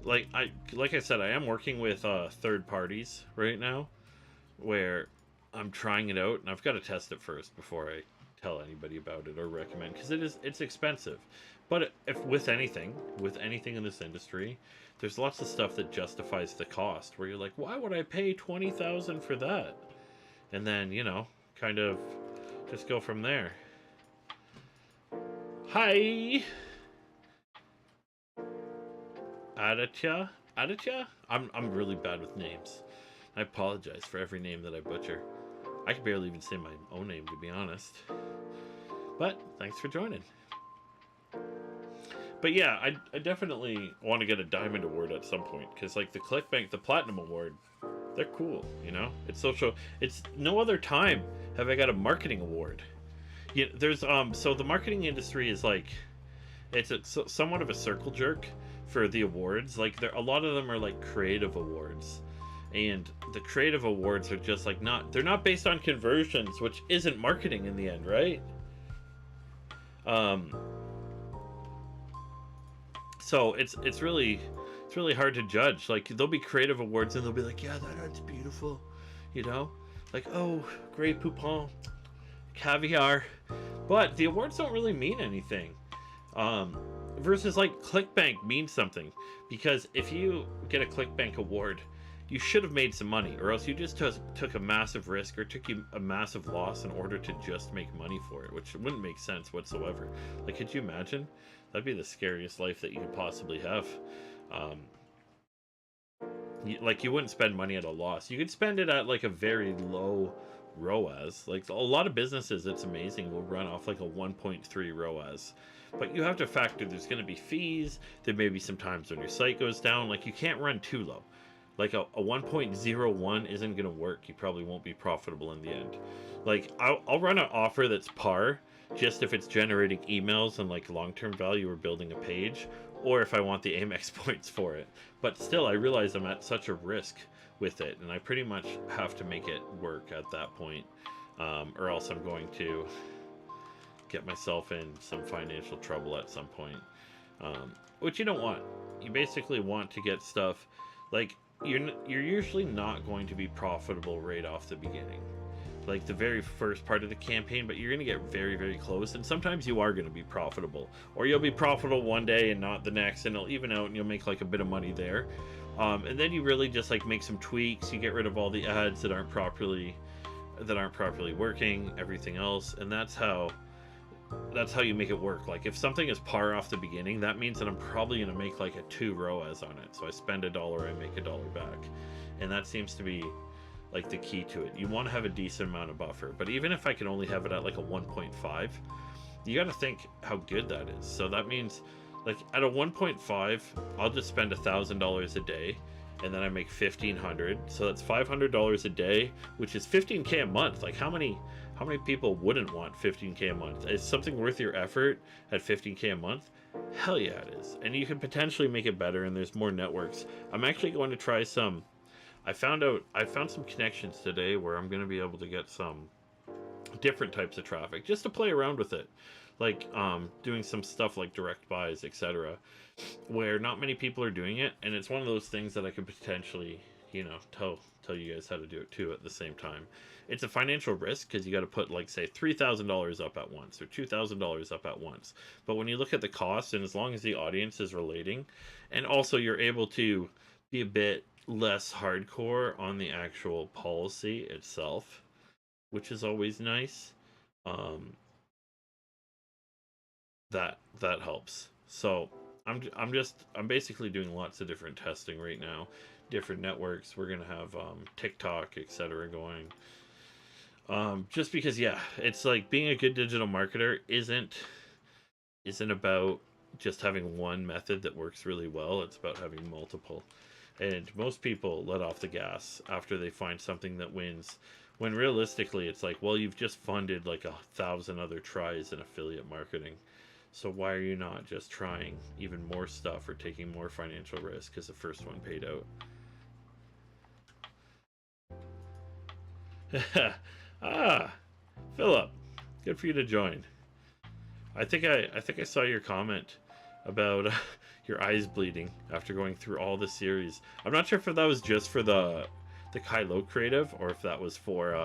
Like I said, I am working with third parties right now, where I'm trying it out, and I've got to test it first before I tell anybody about it or recommend, because it's expensive. But if with anything in this industry, there's lots of stuff that justifies the cost, where you're like, why would I pay $20,000 for that? And then, kind of just go from there. Hi, Aditya. I'm really bad with names. I apologize for every name that I butcher. I can barely even say my own name, to be honest. But thanks for joining. But yeah, I definitely want to get a diamond award at some point, because like the ClickBank, the platinum award, they're cool. It's social. It's no other time have I got a marketing award. Yeah, there's so the marketing industry is like, it's somewhat of a circle jerk for the awards. Like, a lot of them are like creative awards, and the creative awards are just like they're not based on conversions, which isn't marketing in the end, right? So it's really hard to judge. Like, there'll be creative awards and they'll be like, yeah, that art's beautiful, like, oh, great poupon, caviar, but the awards don't really mean anything. Versus like ClickBank means something, because if you get a ClickBank award, you should have made some money, or else you just took a massive risk or took a massive loss in order to just make money for it, which wouldn't make sense whatsoever. Like, could you imagine? That'd be the scariest life that you could possibly have. You wouldn't spend money at a loss. You could spend it at like a very low ROAS. Like, a lot of businesses, it's amazing, will run off like a 1.3 ROAS. But you have to factor there's going to be fees. There may be some times when your site goes down. Like, you can't run too low. Like, a 1.01 isn't going to work. You probably won't be profitable in the end. Like, I'll run an offer that's par, just if it's generating emails and like long-term value or building a page, or if I want the Amex points for it. But still, I realize I'm at such a risk with it, and I pretty much have to make it work at that point, or else I'm going to get myself in some financial trouble at some point, which you don't want. You basically want to get stuff like, you're usually not going to be profitable right off the beginning, like the very first part of the campaign, but you're going to get very, very close, and sometimes you are going to be profitable, or you'll be profitable one day and not the next, and it'll even out and you'll make like a bit of money there, and then you really just like make some tweaks. You get rid of all the ads that aren't properly working, everything else, and that's how you make it work. Like, if something is par off the beginning, that means that I'm probably going to make like a 2 ROAS on it. So I spend $1, I make $1 back, and that seems to be like the key to it. You want to have a decent amount of buffer, but even if I can only have it at like a 1.5, you got to think how good that is. So that means, like, at a 1.5, I'll just spend $1,000 a day, and then I make $1,500. So that's $500 a day, which is $15K a month. Like, how many How many people wouldn't want 15K a month? Is something worth your effort at 15K a month? Hell yeah, it is. And you can potentially make it better, and there's more networks. I'm actually going to try some. I found some connections today where I'm going to be able to get some different types of traffic just to play around with it, like doing some stuff like direct buys, etc., where not many people are doing it, and it's one of those things that I could potentially, tell you guys how to do it too at the same time. It's a financial risk because you got to put, like, say, $3,000 up at once or $2,000 up at once. But when you look at the cost, and as long as the audience is relating, and also you're able to be a bit less hardcore on the actual policy itself, which is always nice, that helps. So I'm basically doing lots of different testing right now, different networks. We're gonna have TikTok, etc. going. Just because, yeah, it's like being a good digital marketer isn't about just having one method that works really well. It's about having multiple. And most people let off the gas after they find something that wins, when realistically it's like, well, you've just funded like 1,000 other tries in affiliate marketing. So why are you not just trying even more stuff or taking more financial risk because the first one paid out? Ah, Philip, good for you to join. I think I saw your comment about your eyes bleeding after going through all the series. I'm not sure if that was just for the Kylo creative or if that was for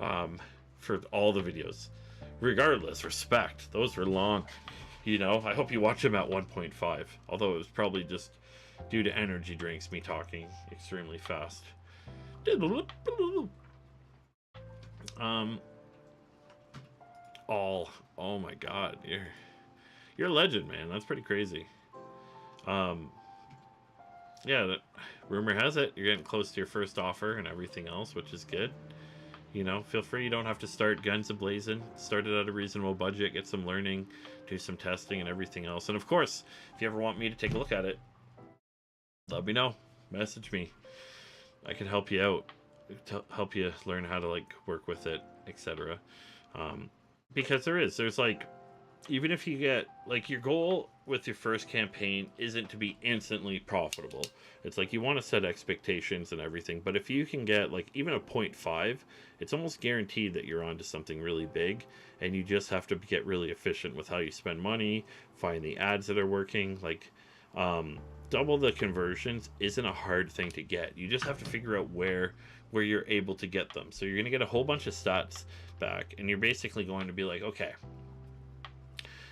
all the videos. Regardless, respect. Those were long. I hope you watch them at 1.5. Although it was probably just due to energy drinks, me talking extremely fast. Oh my god, you're a legend, man. That's pretty crazy. Yeah, rumor has it you're getting close to your first offer and everything else, which is good. Feel free. You don't have to start guns a-blazing. Start it at a reasonable budget, get some learning, do some testing and everything else. And of course, if you ever want me to take a look at it, let me know. Message me. I can help you out, help you learn how to, like, work with it, etc. Because there's like, even if you get, like, your goal with your first campaign isn't to be instantly profitable. It's like you want to set expectations and everything, but if you can get, like, even a 0.5, it's almost guaranteed that you're onto something really big, and you just have to get really efficient with how you spend money, find the ads that are working. Like, double the conversions isn't a hard thing to get. You just have to figure out where you're able to get them. So you're going to get a whole bunch of stats back, and you're basically going to be like, okay,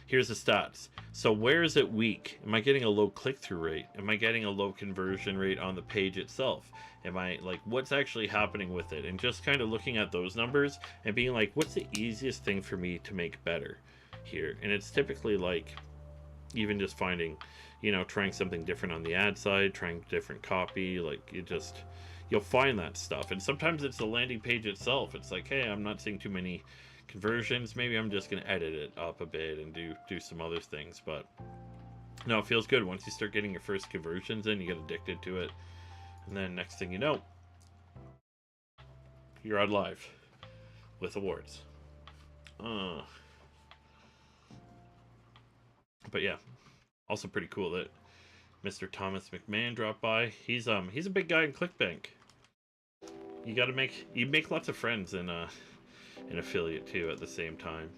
here's the stats. So where is it weak? Am I getting a low click-through rate? Am I getting a low conversion rate on the page itself? Am I, like, what's actually happening with it? And just kind of looking at those numbers and being like, what's the easiest thing for me to make better here? And it's typically, like, even just finding, trying something different on the ad side, trying different copy. Like, you'll find that stuff. And sometimes it's the landing page itself. It's like, hey, I'm not seeing too many conversions. Maybe I'm just going to edit it up a bit and do some other things. But no, it feels good once you start getting your first conversions in. You get addicted to it, and then next thing you know, you're on live with awards. But yeah, also pretty cool that Mr. Thomas McMahon dropped by. He's a big guy in ClickBank. You make lots of friends in an affiliate too at the same time,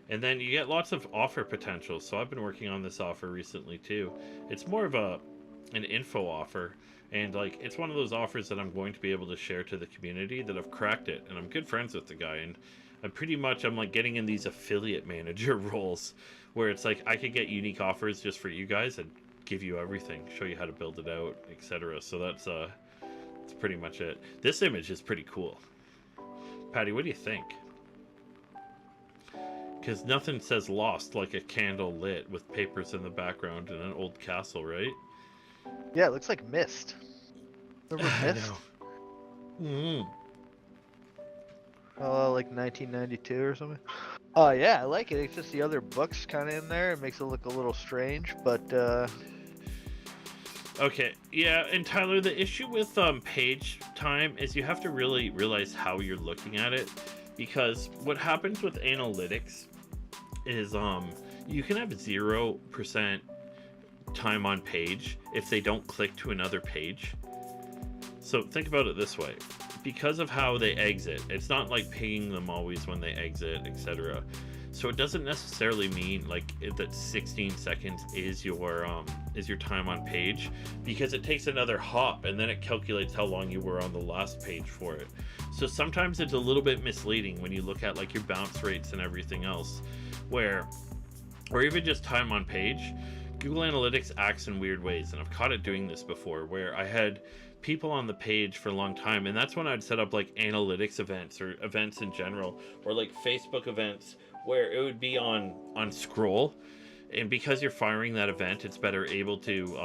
and then you get lots of offer potential. So I've been working on this offer recently too. It's more of an info offer, and, like, it's one of those offers that I'm going to be able to share to the community that I've cracked it, and I'm good friends with the guy, and I'm like getting in these affiliate manager roles where it's like I could get unique offers just for you guys and give you everything, show you how to build it out, etc. So that's pretty much it. This image is pretty cool. Patty, what do you think? Because nothing says lost like a candle lit with papers in the background and an old castle, right? Yeah, it looks like Mist. Remember Mist? Mm-hmm. Oh, like 1992 or something. Oh yeah, I like it. It's just the other books kind of in there. It makes it look a little strange, but Okay, yeah, and Tyler, the issue with page time is you have to really realize how you're looking at it, because what happens with analytics is you can have 0% time on page if they don't click to another page. So think about it this way. Because of how they exit, it's not like paying them always when they exit, etc. So it doesn't necessarily mean like that 16 seconds is your time on page, because it takes another hop and then it calculates how long you were on the last page for it. So sometimes it's a little bit misleading when you look at like your bounce rates and everything else, or even just time on page. Google Analytics acts in weird ways, and I've caught it doing this before, where I had people on the page for a long time, and that's when I'd set up like analytics events or events in general, or like Facebook events where it would be on scroll, and because you're firing that event, it's better able to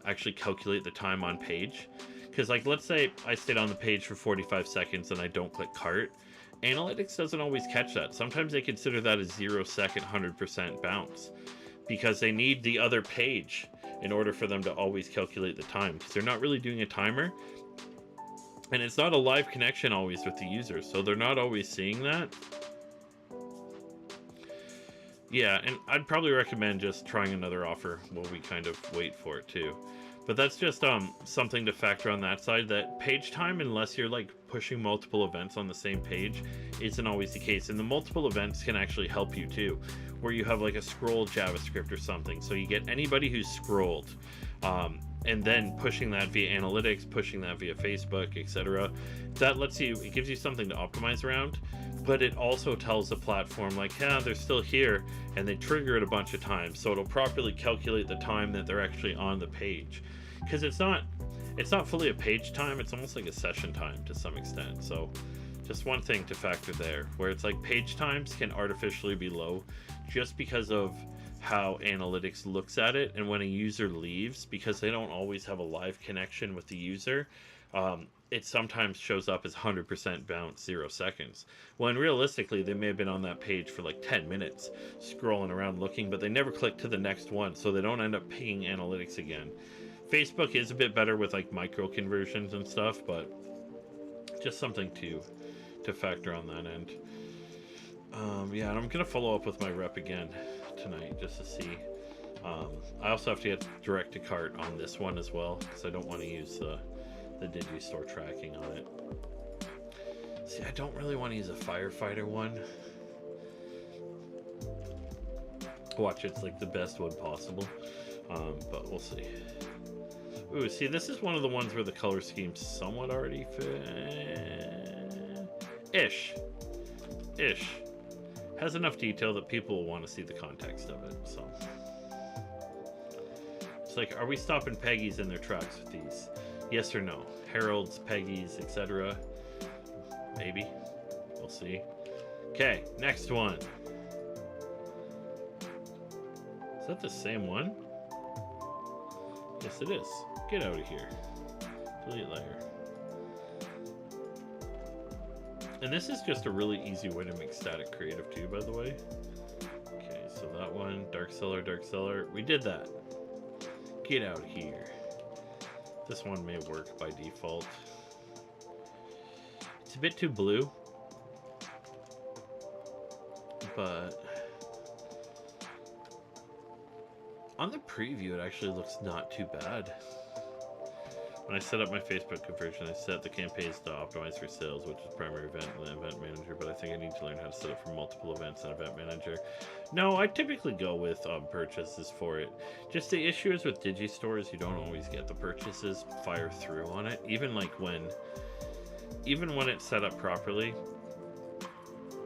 actually calculate the time on page. Because like, let's say I stayed on the page for 45 seconds and I don't click cart, analytics doesn't always catch that. Sometimes they consider that a 0-second 100% bounce, because they need the other page in order for them to always calculate the time, because they're not really doing a timer, and it's not a live connection always with the user, so they're not always seeing that. Yeah, and I'd probably recommend just trying another offer while we kind of wait for it too. But that's just something to factor on that side, that page time, unless you're like pushing multiple events on the same page, isn't always the case. And the multiple events can actually help you too, where you have like a scroll JavaScript or something. So you get anybody who's scrolled, and then pushing that via analytics, pushing that via Facebook, etc. That lets you, it gives you something to optimize around, but it also tells the platform like, yeah, they're still here, and they trigger it a bunch of times, so it'll properly calculate the time that they're actually on the page. Because it's not fully a page time, it's almost like a session time to some extent. So just one thing to factor there, where it's like page times can artificially be low just because of how analytics looks at it, and when a user leaves, because they don't always have a live connection with the user, it sometimes shows up as 100% bounce 0 seconds, when realistically they may have been on that page for like 10 minutes scrolling around looking, but they never click to the next one, so they don't end up pinging analytics again. Facebook is a bit better with like micro conversions and stuff, but just something to factor on that end. Yeah, and I'm gonna follow up with my rep again tonight just to see. I also have to get direct to cart on this one as well, because I don't want to use the Digistore tracking on it. See, I don't really want to use a firefighter one. Watch, it's like the best one possible, but we'll see. Ooh, see, this is one of the ones where the color scheme's somewhat already ish. Has enough detail that people will want to see the context of it, so. It's like, are we stopping Peggy's in their tracks with these? Yes or no? Harold's, Peggy's, etc. Maybe. We'll see. Okay, next one. Is that the same one? Yes, it is. Get out of here. Delete layer. And this is just a really easy way to make static creative too, by the way. Okay, so that one, dark cellar. We did that. Get out of here. This one may work by default. It's a bit too blue, but on the preview, it actually looks not too bad. When I set up my Facebook conversion, I set the campaigns to optimize for sales, which is primary event and the event manager, but I think I need to learn how to set up for multiple events and event manager. No, I typically go with purchases for it. Just the issue is with Digistores, you don't always get the purchases fire through on it. Even when it's set up properly,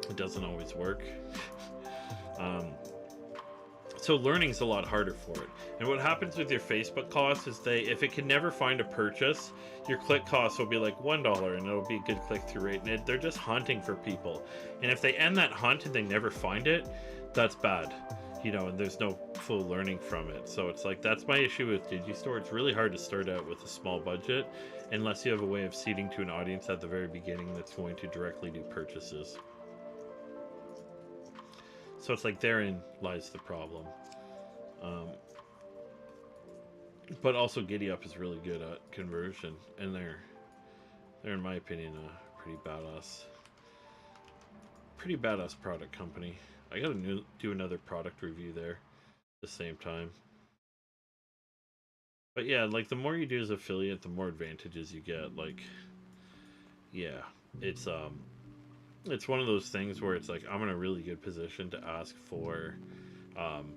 it doesn't always work. So learning's a lot harder for it. And what happens with your Facebook costs is if it can never find a purchase, your click costs will be like $1 and it'll be a good click-through rate. And they're just hunting for people. And if they end that hunt and they never find it, that's bad. You know, and there's no full learning from it. So it's like, that's my issue with Digistore. It's really hard to start out with a small budget unless you have a way of seeding to an audience at the very beginning that's going to directly do purchases. So it's like, therein lies the problem. But also GiddyUp is really good at conversion, and they're in my opinion pretty badass. pretty badass product company. I gotta do another product review there at the same time. But yeah, like the more you do as affiliate, the more advantages you get. Like, yeah, it's one of those things where it's like I'm in a really good position to ask for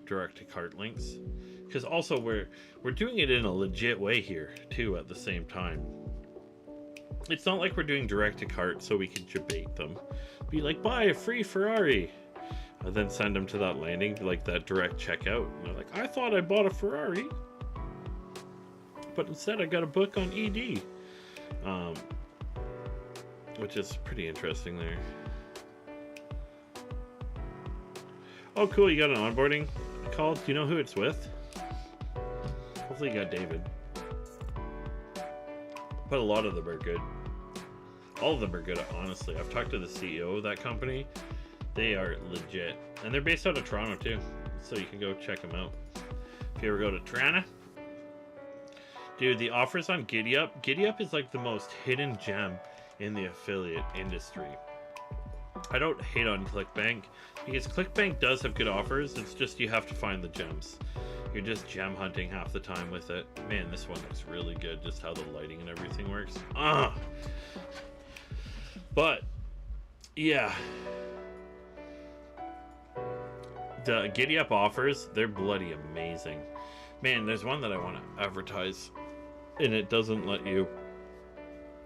direct to cart links, because also we're doing it in a legit way here too at the same time. It's not like we're doing direct to cart so we can debate them, be like, buy a free Ferrari, and then send them to that landing, like that direct checkout, and they're like, I thought I bought a Ferrari, but instead I got a book on ED, which is pretty interesting there. Oh, cool, you got an onboarding call. Do you know who it's with? Hopefully you got David. But a lot of them are good. All of them are good, honestly. I've talked to the CEO of that company. They are legit. And they're based out of Toronto, too. So you can go check them out. If you ever go to Toronto. Dude, the offers on GiddyUp. GiddyUp is like the most hidden gem in the affiliate industry. I don't hate on ClickBank, because ClickBank does have good offers. It's just you have to find the gems. You're just gem hunting half the time with it. Man, this one looks really good, just how the lighting and everything works. But yeah, the GiddyUp offers, they're bloody amazing. Man, there's one that I want to advertise, and it doesn't let you.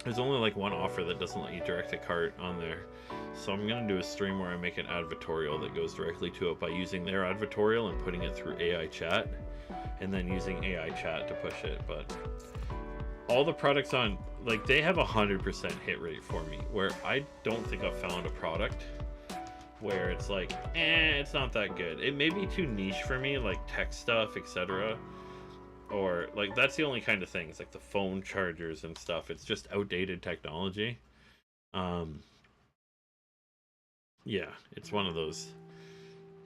There's only like one offer that doesn't let you direct a cart on there. So I'm going to do a stream where I make an advertorial that goes directly to it by using their advertorial and putting it through AI chat, and then using AI chat to push it. But all the products on, like, they have 100% hit rate for me, where I don't think I've found a product where it's like, it's not that good. It may be too niche for me, like tech stuff, etc. Or like, that's the only kind of thing. It's like the phone chargers and stuff. It's just outdated technology. Yeah, it's one of those.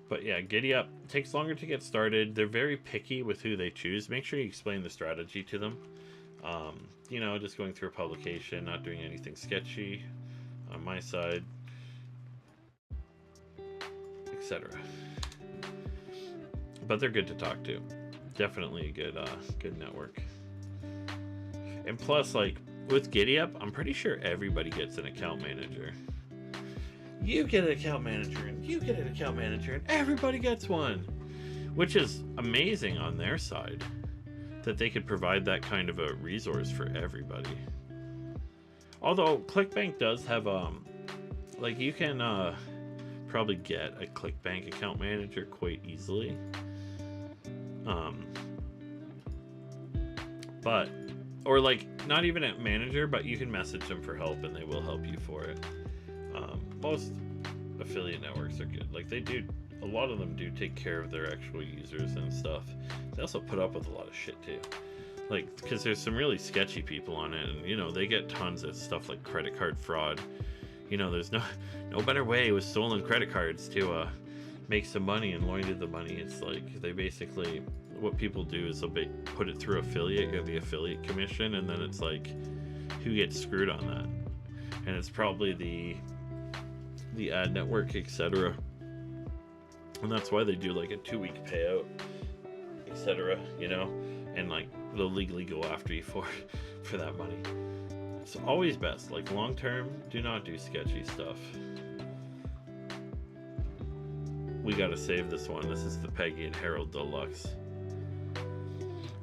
But yeah, GiddyUp takes longer to get started. They're very picky with who they choose. Make sure you explain the strategy to them. You know, just going through a publication, not doing anything sketchy on my side, etc. But they're good to talk to. Definitely a good network. And plus, like with GiddyUp, I'm pretty sure everybody gets an account manager. You get an account manager, and you get an account manager, and everybody gets one, which is amazing on their side, that they could provide that kind of a resource for everybody. Although ClickBank does have like, you can probably get a ClickBank account manager quite easily, but, or like not even a manager, but you can message them for help and they will help you for it. Most affiliate networks are good. Like, they do, a lot of them do take care of their actual users and stuff. They also put up with a lot of shit too. Like, because there's some really sketchy people on it, and you know, they get tons of stuff like credit card fraud. You know, there's no better way with stolen credit cards to make some money and launder the money. It's like, they basically, what people do is they'll put it through affiliate, get the affiliate commission, and then it's like, who gets screwed on that? And it's probably the ad network, etc. And that's why they do like a 2-week payout, etc. You know, and like they'll legally go after you for that money. It's always best, like long term, do not do sketchy stuff. We gotta save this one. This is the Peggy and Harold Deluxe.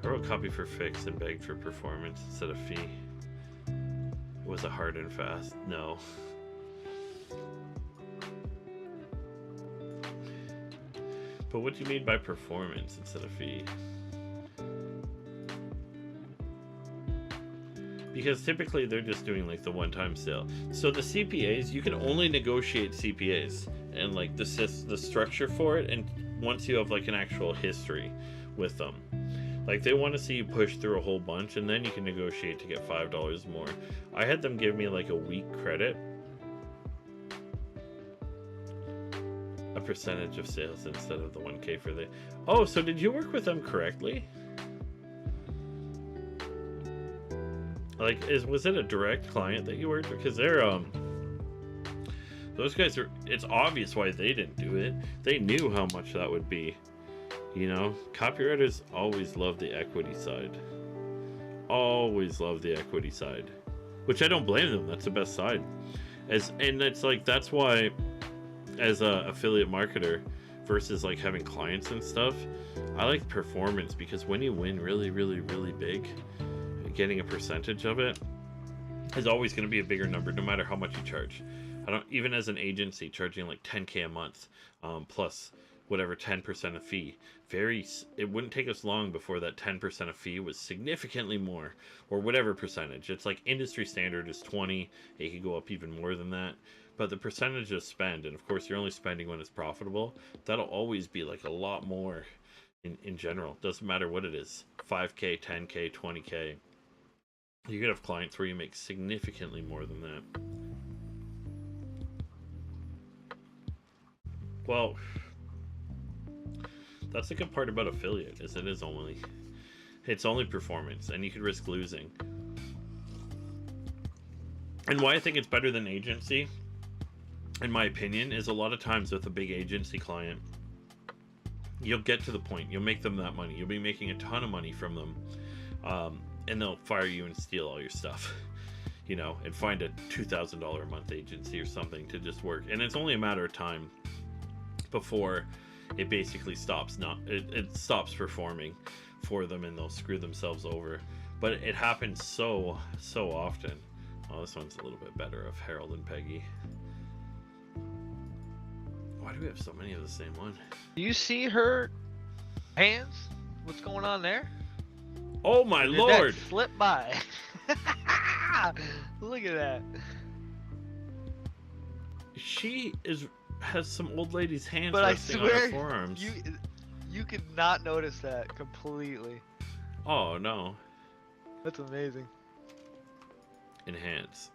I wrote copy for fix and begged for performance instead of fee. Was it hard and fast? No. But what do you mean by performance instead of fee? Because typically they're just doing like the one-time sale. So the CPAs, you can only negotiate CPAs and like the structure for it, and once you have like an actual history with them. Like, they want to see you push through a whole bunch, and then you can negotiate to get $5 more. I had them give me like a week credit, a percentage of sales instead of the 1K for the... Oh, so did you work with them correctly? Like, was it a direct client that you worked with? Because they're Those guys are, it's obvious why they didn't do it. They knew how much that would be. You know, copywriters always love the equity side. Always love the equity side. Which I don't blame them. That's the best side. And it's like, that's why, as a affiliate marketer versus like having clients and stuff, I like performance, because when you win really, really, really big, getting a percentage of it is always going to be a bigger number, no matter how much you charge. I don't, even as an agency charging like 10K a month, plus whatever 10% of fee, it wouldn't take us long before that 10% of fee was significantly more, or whatever percentage. It's like industry standard is 20. It could go up even more than that, but the percentage of spend, and of course you're only spending when it's profitable, that'll always be like a lot more in general. Doesn't matter what it is, 5K, 10K, 20K. You could have clients where you make significantly more than that. Well, that's the good part about affiliate, is it's only performance, and you could risk losing. And why I think it's better than agency, in my opinion, is a lot of times with a big agency client, you'll get to the point, you'll make them that money, you'll be making a ton of money from them, and they'll fire you and steal all your stuff, you know, and find a $2,000 a month agency or something to just work. And it's only a matter of time before it basically stops it stops performing for them, and they'll screw themselves over. But it happens so often. Oh, this one's a little bit better of Harold and Peggy. Why do we have so many of the same one? Do you see her hands? What's going on there? Oh my lord! That slip by. Look at that. She has some old lady's hands But I resting on her swear, forearms. you could not notice that completely. Oh no. That's amazing. Enhance.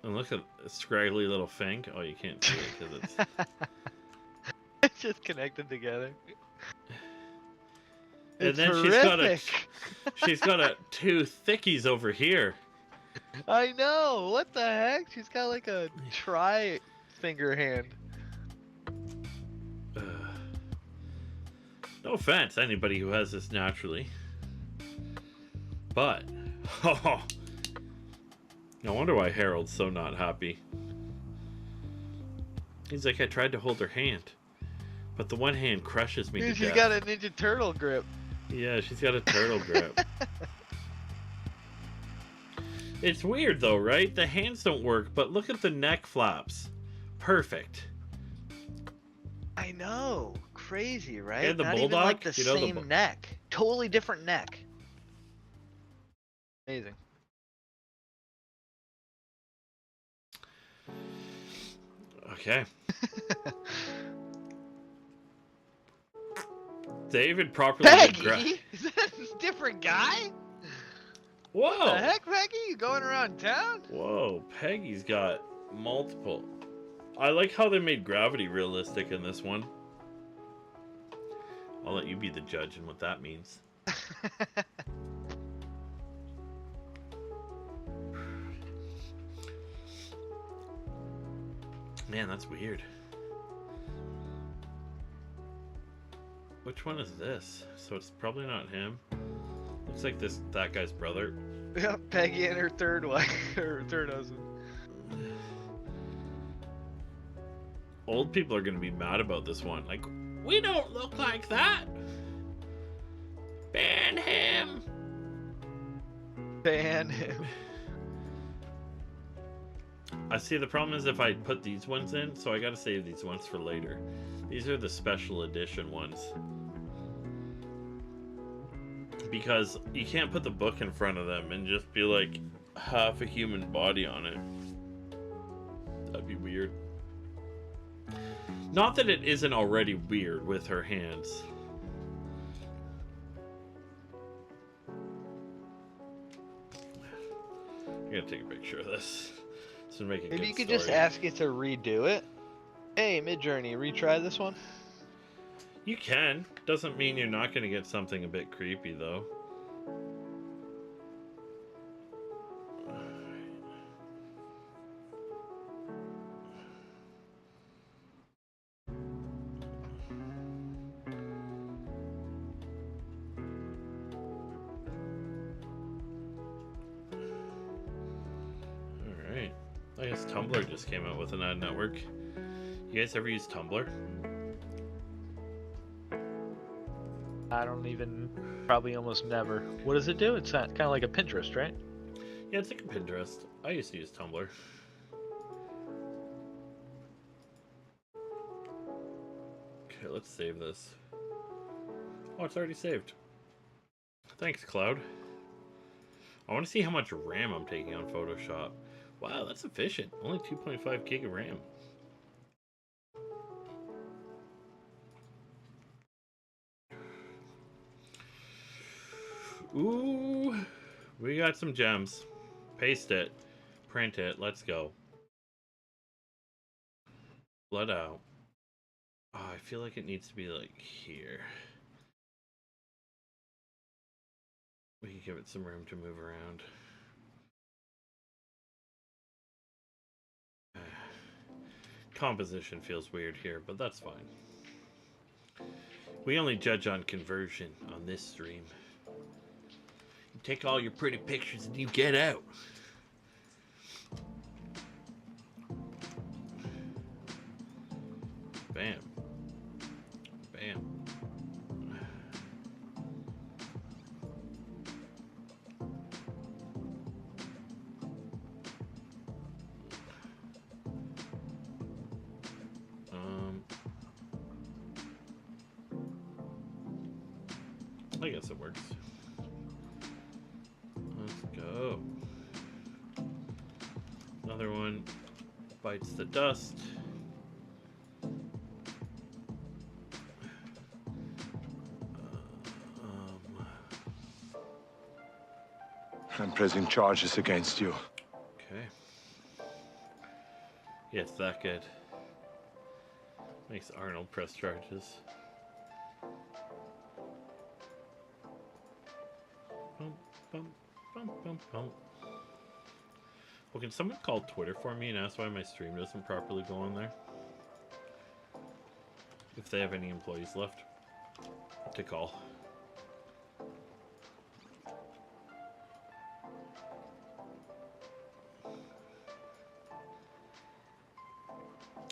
And look at a scraggly little fang. Oh, you can't see it because it's... It's just connected together. And It's then horrific. she's got two thickies over here. I know. What the heck? She's got like a tri-finger hand. No offense, anybody who has this naturally. But, oh, no wonder why Harold's so not happy. He's like, I tried to hold her hand, but the one hand crushes me to She's death. got a Ninja Turtle grip. Yeah, she's got a turtle grip. It's weird though, right? The hands don't work, but look at the neck flaps. Perfect. I know. Crazy, right? And the Not bulldog, even like the you know, same neck. Totally different neck. Amazing. Okay. David properly Peggy? Is that a different guy? Whoa! What the heck, Peggy? You going around town? Whoa, Peggy's got multiple. I like how they made gravity realistic in this one. I'll let you be the judge in what that means. Man, that's weird. Which one is this? So it's probably not him. Looks like that guy's brother. Yeah, Peggy and her third wife, her third husband. Old people are gonna be mad about this one. Like, we don't look like that. Ban him. Ban him. I see, the problem is if I put these ones in, so I gotta save these ones for later. These are the special edition ones. Because you can't put the book in front of them and just be like half a human body on it. That'd be weird. Not that it isn't already weird with her hands. I gotta take a picture of this. This would make a Maybe good you could story. just ask it to redo it. Hey, Midjourney, retry this one. You can. Doesn't mean you're not gonna get something a bit creepy though. I guess Tumblr just came out with an ad network. You guys ever use Tumblr? I don't even, probably almost never. What does it do? It's kind of like a Pinterest, right? Yeah, it's like a Pinterest. I used to use Tumblr. Okay, let's save this. Oh, it's already saved. Thanks, Cloud. I want to see how much RAM I'm taking on Photoshop. Wow, that's efficient. Only 2.5 gig of RAM. Ooh, we got some gems. Paste it. Print it. Let's go. Blood out. Oh, I feel like it needs to be like here. We can give it some room to move around. Composition feels weird here, but that's fine. We only judge on conversion on this stream. You take all your pretty pictures and you get out. Bam. Bam. I guess it works. Let's go. Another one bites the dust. I'm pressing charges against you. Okay. Yeah, it's that good. Makes Arnold press charges. Bump, bump, bump, bump, bump. Well, can someone call Twitter for me and ask why my stream doesn't properly go on there? If they have any employees left to call.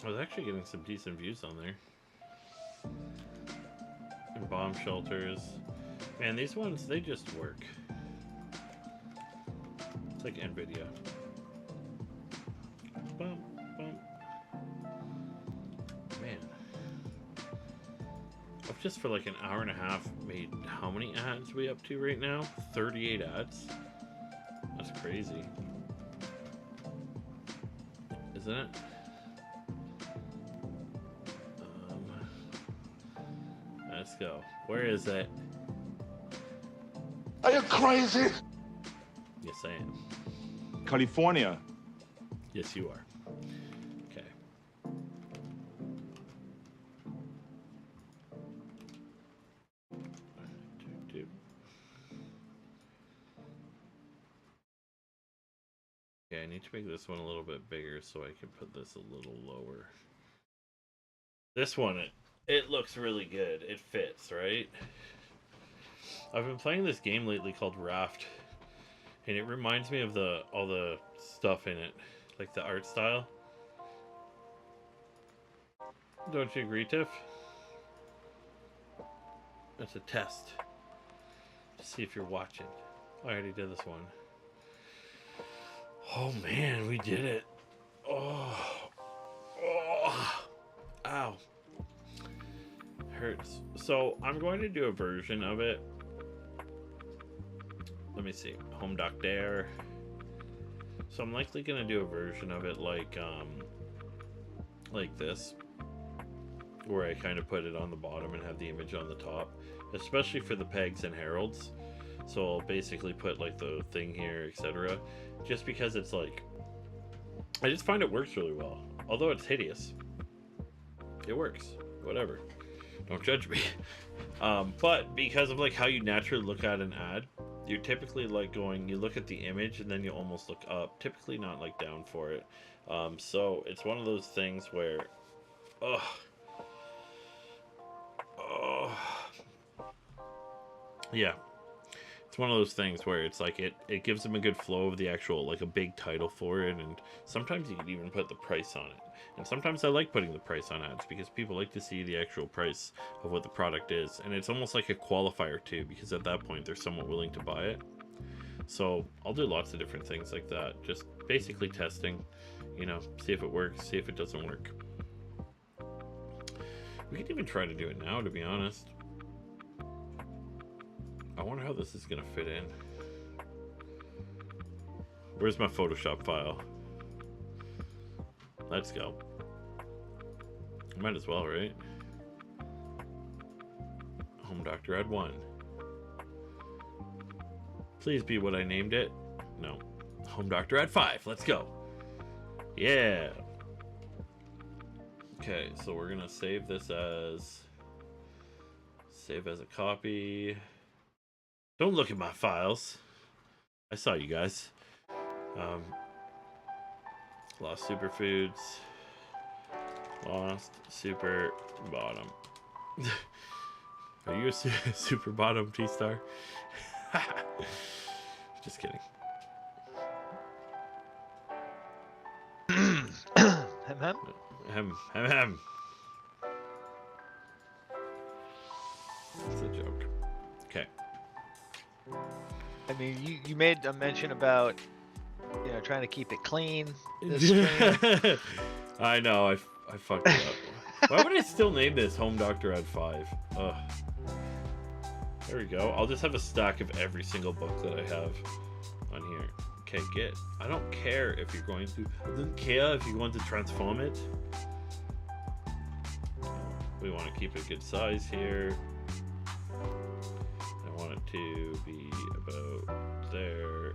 I was actually getting some decent views on there. And bomb shelters. Man, these ones, they just work. It's like NVIDIA. Bump, bump. Man. I've just for like an hour and a half made how many ads we up to right now? 38 ads? That's crazy. Isn't it? Let's go. Where is it? Are you crazy? Yes, I am. California. Yes, you are. Okay. Okay, I need to make this one a little bit bigger so I can put this a little lower. This one, it looks really good. It fits, right? I've been playing this game lately called Raft, and it reminds me of all the stuff in it, like the art style. Don't you agree, Tiff? That's a test to see if you're watching. I already did this one. Oh man, we did it. Oh, ow. Hurts. So I'm going to do a version of it. Let me see. Home Doctor. So I'm likely going to do a version of it like this, where I kind of put it on the bottom and have the image on the top, especially for the pegs and heralds. So I'll basically put like the thing here, etc. Just because it's like, I just find it works really well. Although it's hideous, it works. Whatever. Don't judge me. But because of like how you naturally look at an ad, you're typically like you look at the image and then you almost look up, typically not like down for it. So it's one of those things where, yeah, It's one of those things where it's like it gives them a good flow of the actual, like a big title for it, and sometimes you can even put the price on it. And sometimes I like putting the price on ads because people like to see the actual price of what the product is, and it's almost like a qualifier too, because at that point they're somewhat willing to buy it. So I'll do lots of different things like that, just basically testing, you know, see if it works, see if it doesn't work. We could even try to do it now, to be honest. I wonder how this is gonna fit in. Where's my Photoshop file? Let's go. Might as well, right? Home Doctor Ad 1. Please be what I named it. No. Home Doctor Ad 5. Let's go. Yeah. Okay, so we're gonna save this as... Save as a copy. Don't look at my files. I saw you guys. Lost Superfoods. Lost Super Bottom. Are you a Super Bottom T-Star? Just kidding. Hem. It's a joke. Okay. I mean, you made a mention about, you know, trying to keep it clean this stream. I know, I fucked it up. Why would I still name this Home Doctor Ad 5? Ugh. There we go. I'll just have a stack of every single book that I have on here. Okay, I don't care if you're going to... I don't care if you're going to transform it. We want to keep a good size here. I want it to be about there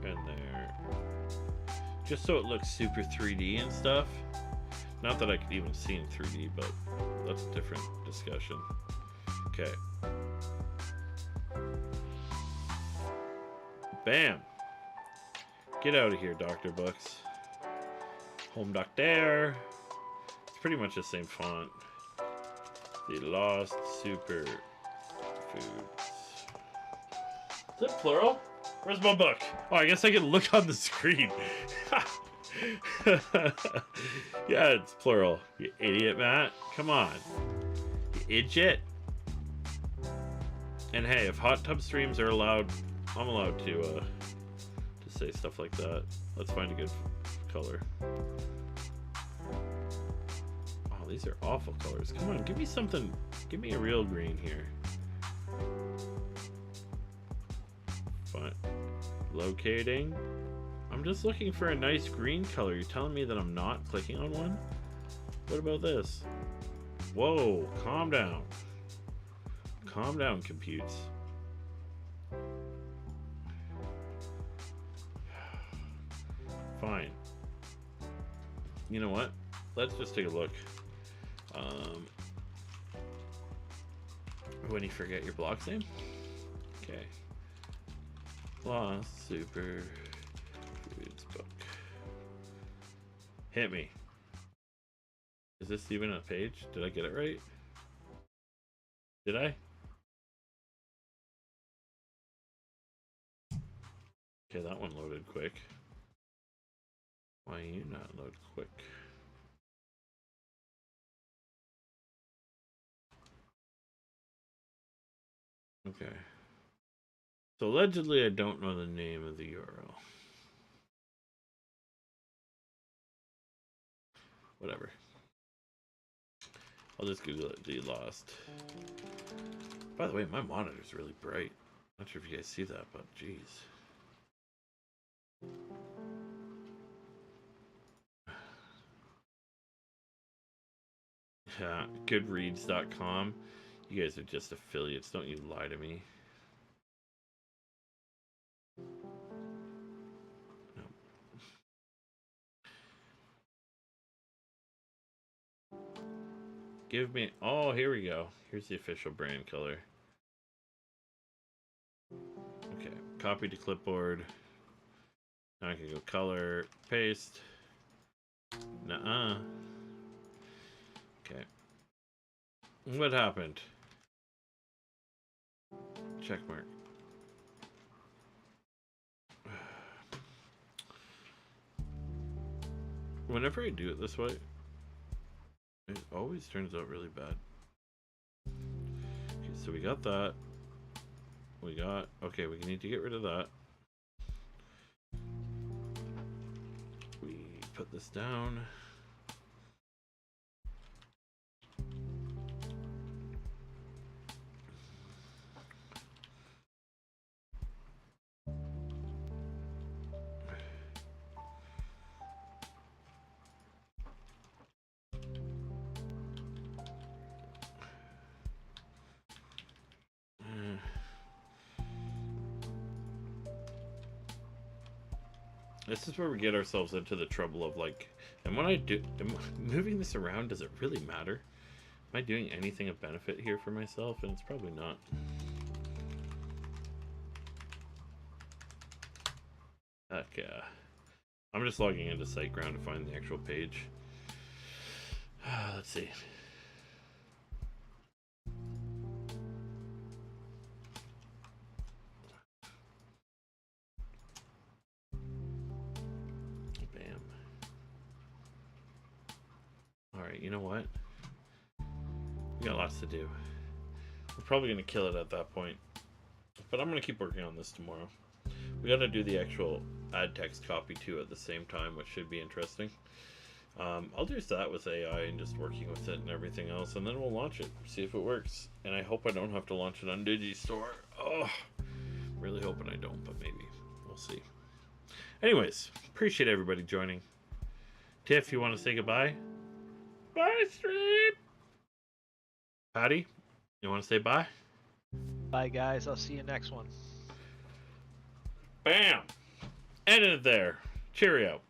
and there. Just so it looks super 3D and stuff. Not that I could even see in 3D, but that's a different discussion. Okay. Bam! Get out of here, Doctor Books. Home Doctor. It's pretty much the same font. The Lost Super Foods. Is it plural? Where's my book? Oh, I guess I can look on the screen. Yeah, it's plural. You idiot, Matt. Come on. You idiot. And hey, if hot tub streams are allowed, I'm allowed to say stuff like that. Let's find a good color. Oh, these are awful colors. Come on, give me something. Give me a real green here. Fine. Locating. I'm just looking for a nice green color. You're telling me that I'm not clicking on one? What about this? Whoa, calm down. Calm down, computes. Fine. You know what? Let's just take a look. When you forget your block's name? Okay. Lost Super Foods book. Hit me. Is this even a page? Did I get it right? Did I? Okay, that one loaded quick. Why you not load quick? Okay. So allegedly I don't know the name of the URL. Whatever. I'll just Google it. The Lost. By the way, my monitor's really bright. Not sure if you guys see that, but jeez. Yeah, goodreads.com. You guys are just affiliates. Don't you lie to me. No. Give me... Oh, here we go. Here's the official brand color. Okay, copy to clipboard. Now I can go color, paste. Nuh-uh. Okay. What happened? Check mark. Whenever I do it this way, it always turns out really bad. Okay, so we got that. Okay, we need to get rid of that. We put this down. This is where we get ourselves into the trouble of like, am moving this around, does it really matter? Am I doing anything of benefit here for myself? And it's probably not. Okay. I'm just logging into SiteGround to find the actual page. Let's see. Bam. Alright, you know what? We got lots to do. We're probably going to kill it at that point. But I'm going to keep working on this tomorrow. We got to do the actual add text copy too at the same time, which should be interesting. I'll do that with AI and just working with it and everything else, and then we'll launch it, see if it works. And I hope I don't have to launch it on Digistore. Oh, really hoping I don't, but maybe. We'll see. Anyways, appreciate everybody joining. Tiff, you want to say goodbye? Bye, stream! Patty, you want to say bye? Bye, guys. I'll see you next one. Bam! Ended it there. Cheerio.